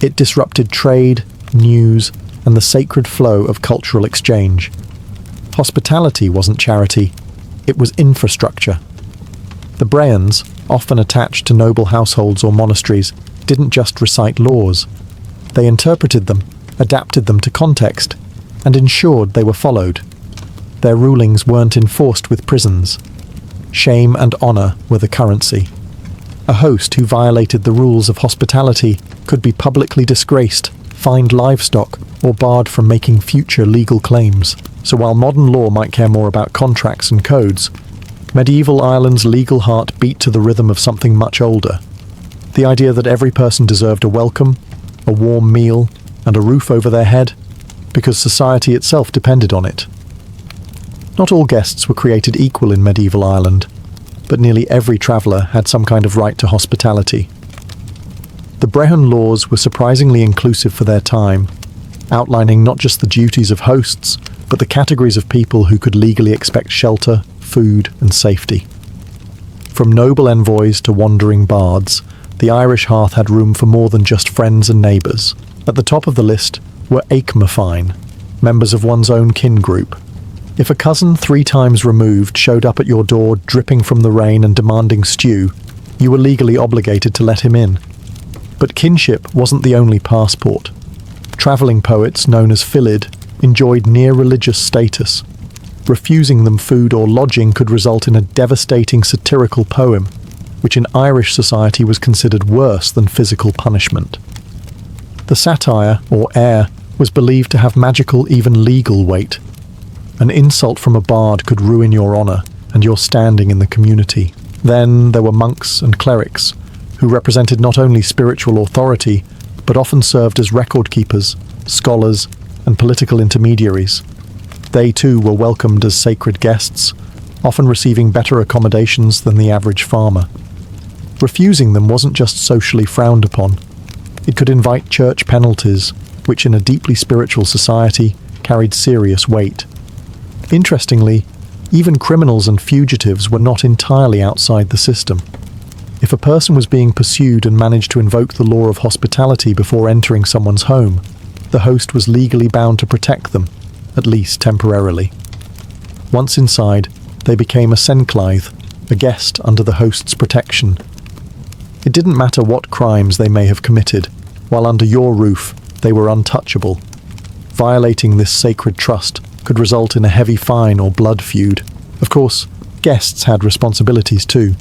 it disrupted trade, news, and the sacred flow of cultural exchange. Hospitality wasn't charity, it was infrastructure. The Brehons, often attached to noble households or monasteries, didn't just recite laws. They interpreted them, adapted them to context, and ensured they were followed. Their rulings weren't enforced with prisons. Shame and honour were the currency. A host who violated the rules of hospitality could be publicly disgraced, fined livestock, or barred from making future legal claims. So while modern law might care more about contracts and codes, medieval Ireland's legal heart beat to the rhythm of something much older. The idea that every person deserved a welcome, a warm meal, and a roof over their head, because society itself depended on it. Not all guests were created equal in medieval Ireland, but nearly every traveller had some kind of right to hospitality. The Brehon Laws were surprisingly inclusive for their time, outlining not just the duties of hosts, but the categories of people who could legally expect shelter, food, and safety. From noble envoys to wandering bards, the Irish hearth had room for more than just friends and neighbours. At the top of the list were Aikmafine, members of one's own kin group. If a cousin 3 times removed showed up at your door dripping from the rain and demanding stew, you were legally obligated to let him in. But kinship wasn't the only passport. Travelling poets, known as fillid, enjoyed near-religious status. Refusing them food or lodging could result in a devastating satirical poem, which in Irish society was considered worse than physical punishment. The satire, or air, was believed to have magical, even legal weight. An insult from a bard could ruin your honour and your standing in the community. Then there were monks and clerics, who represented not only spiritual authority, but often served as record keepers, scholars, and political intermediaries. They too were welcomed as sacred guests, often receiving better accommodations than the average farmer. Refusing them wasn't just socially frowned upon. It could invite church penalties, which in a deeply spiritual society carried serious weight. Interestingly, even criminals and fugitives were not entirely outside the system. If a person was being pursued and managed to invoke the law of hospitality before entering someone's home, the host was legally bound to protect them, at least temporarily. Once inside, they became a censorship, a guest under the host's protection. It didn't matter what crimes they may have committed, while under your roof, they were untouchable. Violating this sacred trust could result in a heavy fine or blood feud. Of course, guests had responsibilities too.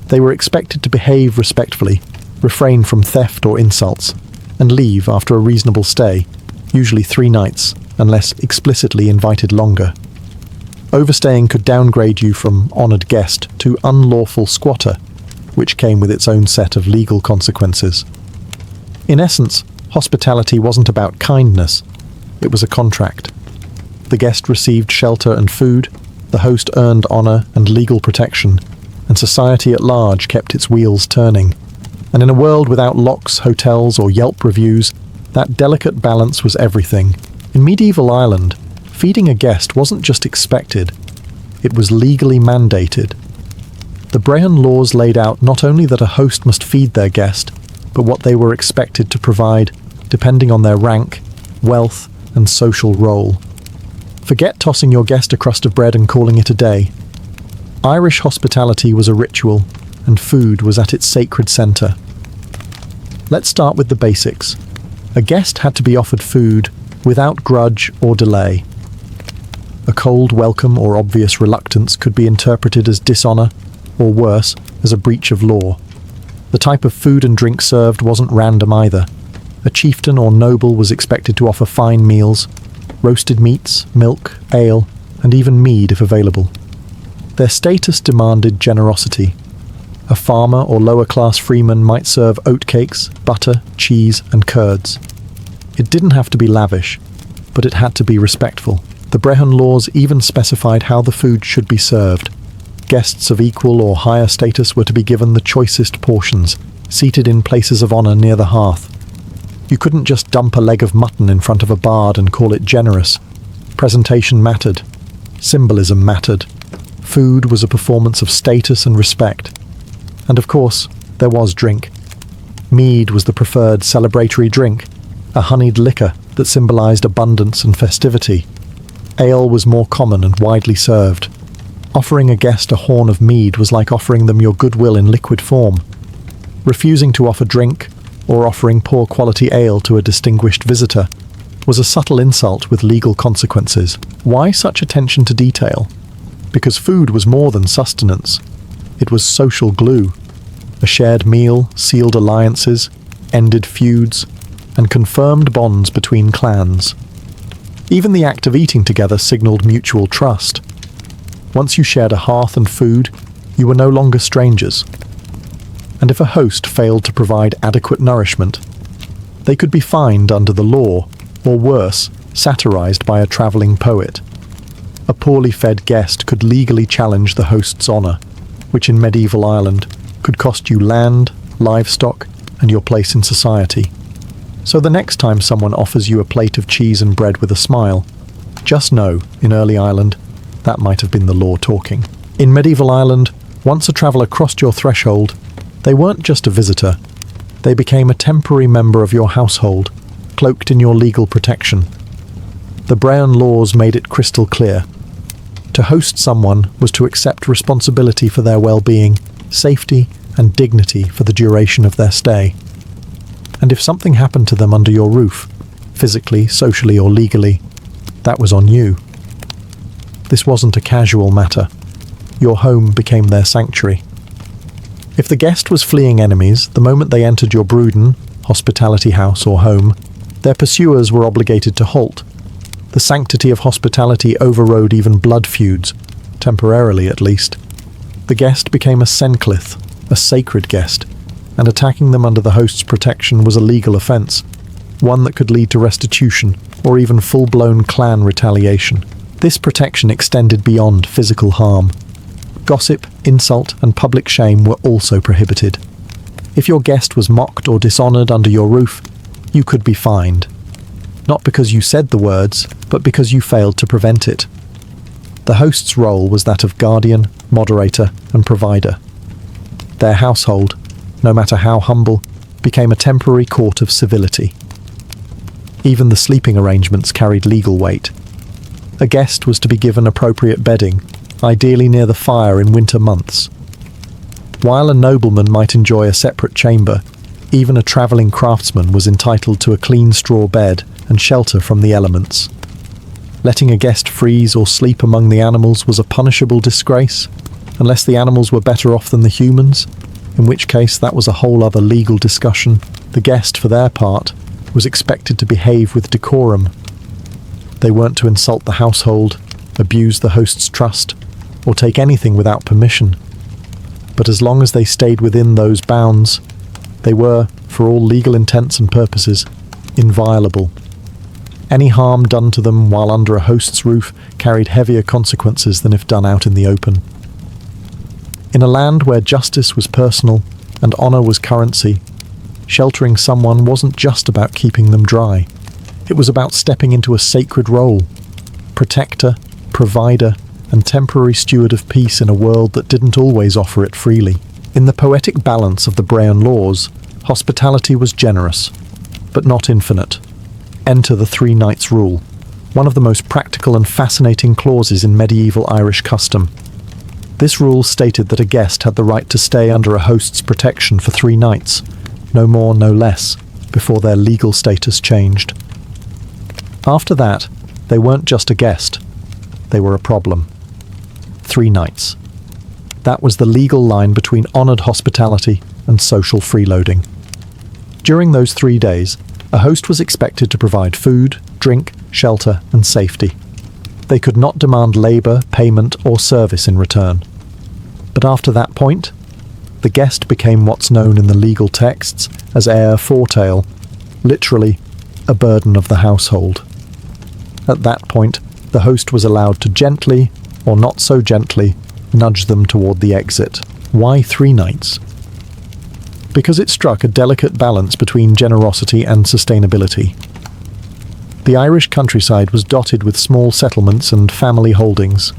They were expected to behave respectfully, refrain from theft or insults, and leave after a reasonable stay, usually 3 nights, unless explicitly invited longer. Overstaying could downgrade you from honoured guest to unlawful squatter, which came with its own set of legal consequences. In essence, hospitality wasn't about kindness, it was a contract. The guest received shelter and food, the host earned honour and legal protection, and society at large kept its wheels turning. And in a world without locks, hotels, or Yelp reviews, that delicate balance was everything. In medieval Ireland, feeding a guest wasn't just expected, it was legally mandated. The Brehon Laws laid out not only that a host must feed their guest, but what they were expected to provide, depending on their rank, wealth, and social role. Forget tossing your guest a crust of bread and calling it a day. Irish hospitality was a ritual, and food was at its sacred centre. Let's start with the basics. A guest had to be offered food without grudge or delay. A cold welcome or obvious reluctance could be interpreted as dishonour, or worse, as a breach of law. The type of food and drink served wasn't random either. A chieftain or noble was expected to offer fine meals, roasted meats, milk, ale, and even mead if available. Their status demanded generosity. A farmer or lower-class freeman might serve oatcakes, butter, cheese, and curds. It didn't have to be lavish, but it had to be respectful. The Brehon Laws even specified how the food should be served. Guests of equal or higher status were to be given the choicest portions, seated in places of honour near the hearth. You couldn't just dump a leg of mutton in front of a bard and call it generous. Presentation mattered. Symbolism mattered. Food was a performance of status and respect. And of course, there was drink. Mead was the preferred celebratory drink, a honeyed liquor that symbolised abundance and festivity. Ale was more common and widely served. Offering a guest a horn of mead was like offering them your goodwill in liquid form. Refusing to offer drink, or offering poor quality ale to a distinguished visitor, was a subtle insult with legal consequences. Why such attention to detail? Because food was more than sustenance. It was social glue. A shared meal sealed alliances, ended feuds, and confirmed bonds between clans. Even the act of eating together signaled mutual trust. Once you shared a hearth and food, you were no longer strangers. And if a host failed to provide adequate nourishment, they could be fined under the law, or worse, satirized by a traveling poet. A poorly fed guest could legally challenge the host's honor, which in medieval Ireland could cost you land, livestock, and your place in society. So the next time someone offers you a plate of cheese and bread with a smile, just know, in early Ireland, that might have been the law talking. In medieval Ireland, once a traveller crossed your threshold, they weren't just a visitor. They became a temporary member of your household, cloaked in your legal protection. The Brehon Laws made it crystal clear. To host someone was to accept responsibility for their well-being, safety, and dignity for the duration of their stay. And if something happened to them under your roof, physically, socially, or legally, that was on you. This wasn't a casual matter. Your home became their sanctuary. If the guest was fleeing enemies, the moment they entered your bruden, hospitality house, or home, their pursuers were obligated to halt. The sanctity of hospitality overrode even blood feuds, temporarily at least. The guest became a censorship, a sacred guest, and attacking them under the host's protection was a legal offence, one that could lead to restitution or even full-blown clan retaliation. This protection extended beyond physical harm. Gossip, insult, and public shame were also prohibited. If your guest was mocked or dishonoured under your roof, you could be fined. Not because you said the words, but because you failed to prevent it. The host's role was that of guardian, moderator, and provider. Their household, no matter how humble, became a temporary court of civility. Even the sleeping arrangements carried legal weight. A guest was to be given appropriate bedding, ideally near the fire in winter months. While a nobleman might enjoy a separate chamber, even a travelling craftsman was entitled to a clean straw bed and shelter from the elements. Letting a guest freeze or sleep among the animals was a punishable disgrace, unless the animals were better off than the humans, in which case that was a whole other legal discussion. The guest, for their part, was expected to behave with decorum. They weren't to insult the household, abuse the host's trust, or take anything without permission. But as long as they stayed within those bounds, they were, for all legal intents and purposes, inviolable. Any harm done to them while under a host's roof carried heavier consequences than if done out in the open. In a land where justice was personal and honour was currency, sheltering someone wasn't just about keeping them dry. It was about stepping into a sacred role, protector, provider, and temporary steward of peace in a world that didn't always offer it freely. In the poetic balance of the Brehon Laws, hospitality was generous, but not infinite. Enter the 3 nights rule, one of the most practical and fascinating clauses in medieval Irish custom. This rule stated that a guest had the right to stay under a host's protection for 3 nights, no more, no less, before their legal status changed. After that, they weren't just a guest, they were a problem. 3 nights. That was the legal line between honoured hospitality and social freeloading. During those 3 days, a host was expected to provide food, drink, shelter, and safety. They could not demand labour, payment, or service in return. But after that point, the guest became what's known in the legal texts as heir fortail, literally, a burden of the household. At that point, the host was allowed to gently, or not so gently, nudge them toward the exit. Why 3 nights? Because it struck a delicate balance between generosity and sustainability. The Irish countryside was dotted with small settlements and family holdings.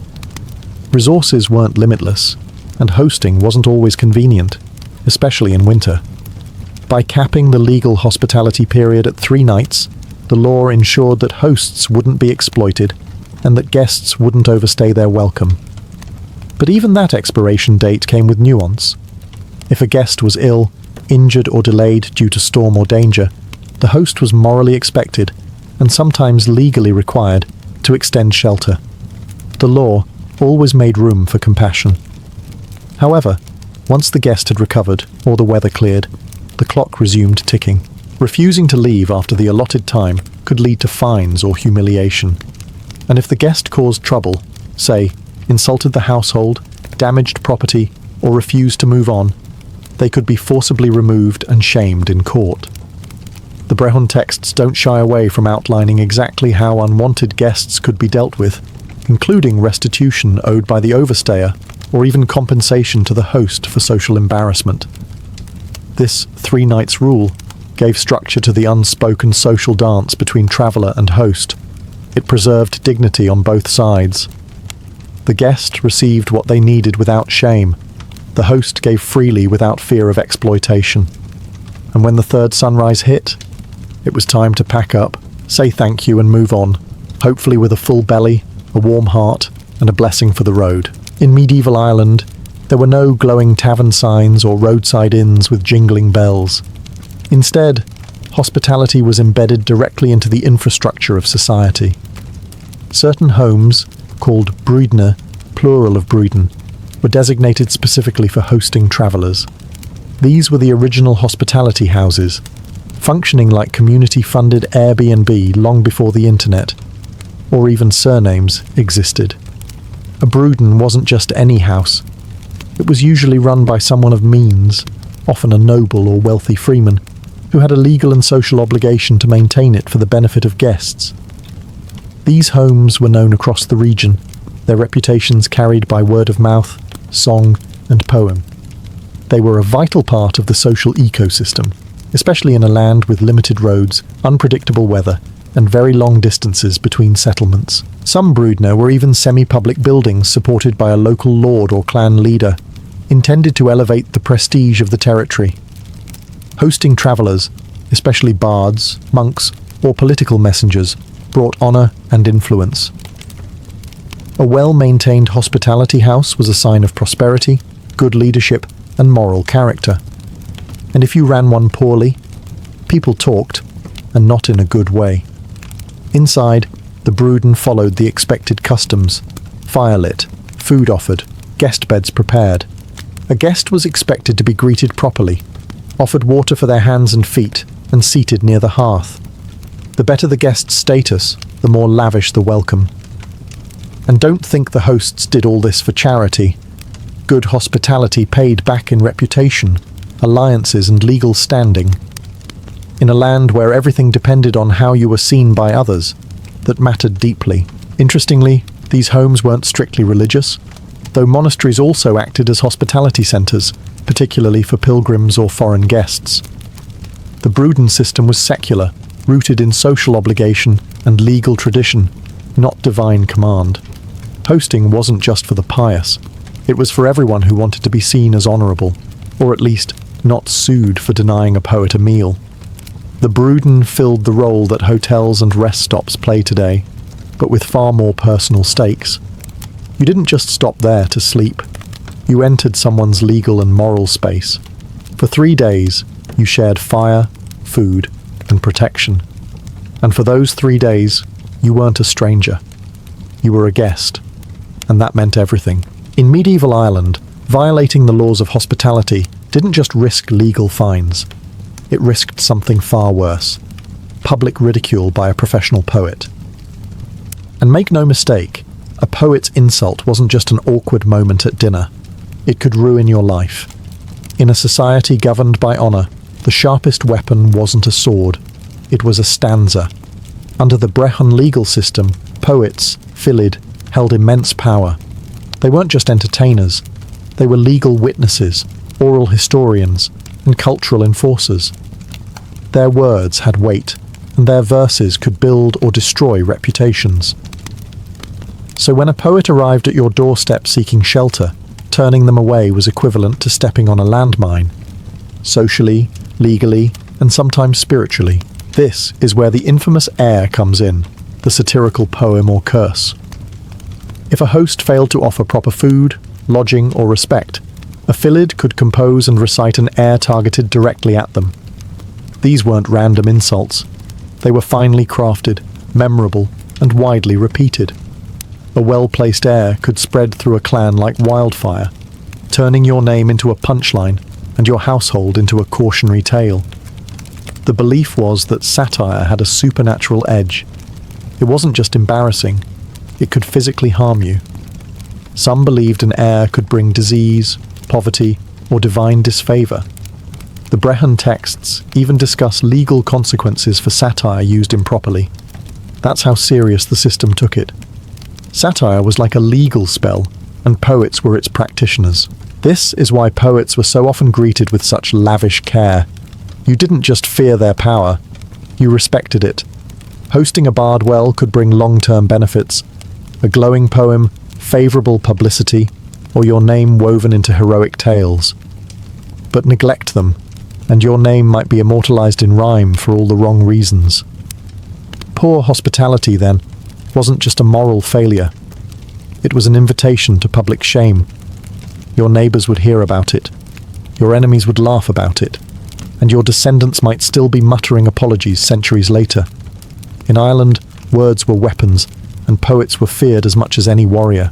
Resources weren't limitless, and hosting wasn't always convenient, especially in winter. By capping the legal hospitality period at 3 nights, the law ensured that hosts wouldn't be exploited and that guests wouldn't overstay their welcome. But even that expiration date came with nuance. If a guest was ill, injured or delayed due to storm or danger, the host was morally expected, and sometimes legally required, to extend shelter. The law always made room for compassion. However, once the guest had recovered, or the weather cleared, the clock resumed ticking. Refusing to leave after the allotted time could lead to fines or humiliation. And if the guest caused trouble, say, insulted the household, damaged property, or refused to move on, they could be forcibly removed and shamed in court. The Brehon texts don't shy away from outlining exactly how unwanted guests could be dealt with, including restitution owed by the overstayer, or even compensation to the host for social embarrassment. This 3 nights rule gave structure to the unspoken social dance between traveller and host. It preserved dignity on both sides. The guest received what they needed without shame. The host gave freely without fear of exploitation. And when the third sunrise hit, it was time to pack up, say thank you and move on, hopefully with a full belly, a warm heart, and a blessing for the road. In medieval Ireland, there were no glowing tavern signs or roadside inns with jingling bells. Instead, hospitality was embedded directly into the infrastructure of society. Certain homes, called brúdne, plural of brúden, were designated specifically for hosting travellers. These were the original hospitality houses, functioning like community-funded Airbnb long before the internet, or even surnames, existed. A brúden wasn't just any house. It was usually run by someone of means, often a noble or wealthy freeman, who had a legal and social obligation to maintain it for the benefit of guests. These homes were known across the region, their reputations carried by word of mouth, song, and poem. They were a vital part of the social ecosystem, especially in a land with limited roads, unpredictable weather, and very long distances between settlements. Some brúdne were even semi-public buildings supported by a local lord or clan leader, intended to elevate the prestige of the territory. Hosting travellers, especially bards, monks, or political messengers, brought honour and influence. A well-maintained hospitality house was a sign of prosperity, good leadership, and moral character. And if you ran one poorly, people talked, and not in a good way. Inside, the brúden followed the expected customs: fire lit, food offered, guest beds prepared. A guest was expected to be greeted properly, offered water for their hands and feet, and seated near the hearth. The better the guest's status, the more lavish the welcome. And don't think the hosts did all this for charity. Good hospitality paid back in reputation, alliances, and legal standing. In a land where everything depended on how you were seen by others, that mattered deeply. Interestingly, these homes weren't strictly religious, though monasteries also acted as hospitality centres, particularly for pilgrims or foreign guests. The brúden system was secular, rooted in social obligation and legal tradition, not divine command. Hosting wasn't just for the pious. It was for everyone who wanted to be seen as honourable, or at least not sued for denying a poet a meal. The brúden filled the role that hotels and rest stops play today, but with far more personal stakes. You didn't just stop there to sleep. You entered someone's legal and moral space. For 3 days, you shared fire, food, and protection. And for those 3 days, you weren't a stranger. You were a guest. And that meant everything. In medieval Ireland, violating the laws of hospitality didn't just risk legal fines. It risked something far worse: public ridicule by a professional poet. And make no mistake, a poet's insult wasn't just an awkward moment at dinner. It could ruin your life. In a society governed by honour, the sharpest weapon wasn't a sword. It was a stanza. Under the Brehon legal system, poets, filid, held immense power. They weren't just entertainers. They were legal witnesses, oral historians, and cultural enforcers. Their words had weight, and their verses could build or destroy reputations. So when a poet arrived at your doorstep seeking shelter, turning them away was equivalent to stepping on a landmine. Socially, legally, and sometimes spiritually. This is where the infamous air comes in, the satirical poem or curse. If a host failed to offer proper food, lodging, or respect, a filid could compose and recite an air targeted directly at them. These weren't random insults. They were finely crafted, memorable, and widely repeated. A well-placed air could spread through a clan like wildfire, turning your name into a punchline and your household into a cautionary tale. The belief was that satire had a supernatural edge. It wasn't just embarrassing, it could physically harm you. Some believed an heir could bring disease, poverty, or divine disfavor. The Brehon texts even discuss legal consequences for satire used improperly. That's how serious the system took it. Satire was like a legal spell, and poets were its practitioners. This is why poets were so often greeted with such lavish care. You didn't just fear their power, you respected it. Hosting a bard well could bring long-term benefits. A glowing poem, favourable publicity, or your name woven into heroic tales. But neglect them, and your name might be immortalised in rhyme for all the wrong reasons. Poor hospitality, then, wasn't just a moral failure. It was an invitation to public shame. Your neighbours would hear about it, your enemies would laugh about it, and your descendants might still be muttering apologies centuries later. In Ireland, words were weapons, and poets were feared as much as any warrior.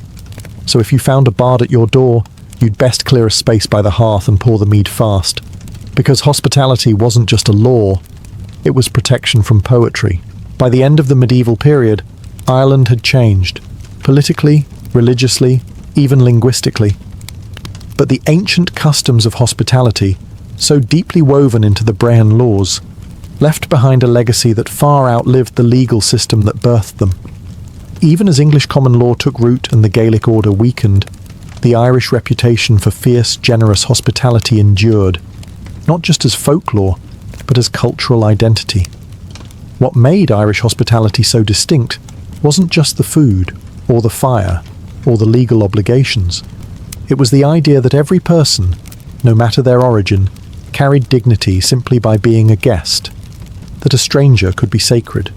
So if you found a bard at your door, you'd best clear a space by the hearth and pour the mead fast. Because hospitality wasn't just a law, it was protection from poetry. By the end of the medieval period, Ireland had changed, politically, religiously, even linguistically. But the ancient customs of hospitality, so deeply woven into the Brehon Laws, left behind a legacy that far outlived the legal system that birthed them. Even as English common law took root and the Gaelic order weakened, the Irish reputation for fierce, generous hospitality endured, not just as folklore, but as cultural identity. What made Irish hospitality so distinct wasn't just the food, or the fire, or the legal obligations. It was the idea that every person, no matter their origin, carried dignity simply by being a guest, that a stranger could be sacred.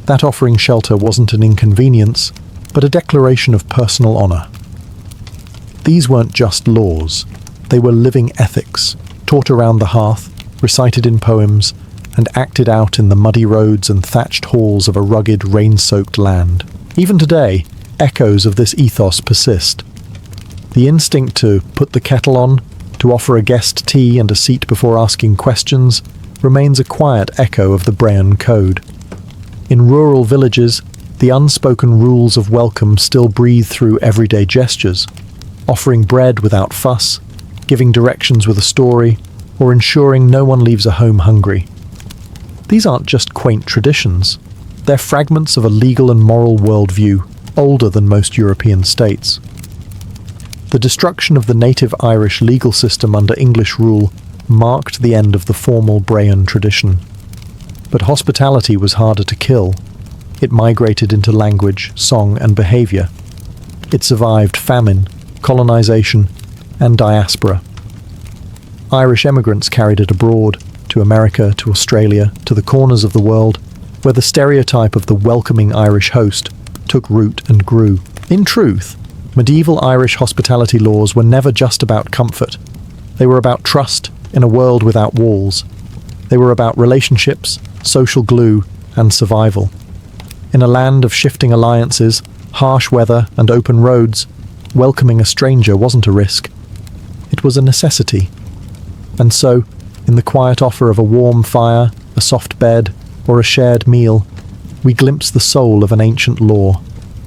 That offering shelter wasn't an inconvenience, but a declaration of personal honour. These weren't just laws, they were living ethics, taught around the hearth, recited in poems, and acted out in the muddy roads and thatched halls of a rugged, rain-soaked land. Even today, echoes of this ethos persist. The instinct to put the kettle on, to offer a guest tea and a seat before asking questions, remains a quiet echo of the Brehon Code. In rural villages, the unspoken rules of welcome still breathe through everyday gestures, offering bread without fuss, giving directions with a story, or ensuring no one leaves a home hungry. These aren't just quaint traditions, they're fragments of a legal and moral worldview older than most European states. The destruction of the native Irish legal system under English rule marked the end of the formal Brehon tradition. But hospitality was harder to kill. It migrated into language, song, and behaviour. It survived famine, colonisation, and diaspora. Irish emigrants carried it abroad, to America, to Australia, to the corners of the world, where the stereotype of the welcoming Irish host took root and grew. In truth, medieval Irish hospitality laws were never just about comfort. They were about trust in a world without walls. They were about relationships, social glue, and survival. In a land of shifting alliances, harsh weather, and open roads, welcoming a stranger wasn't a risk. It was a necessity. And so, in the quiet offer of a warm fire, a soft bed, or a shared meal, we glimpse the soul of an ancient law,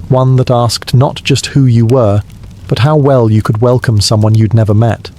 one that asked not just who you were, but how well you could welcome someone you'd never met.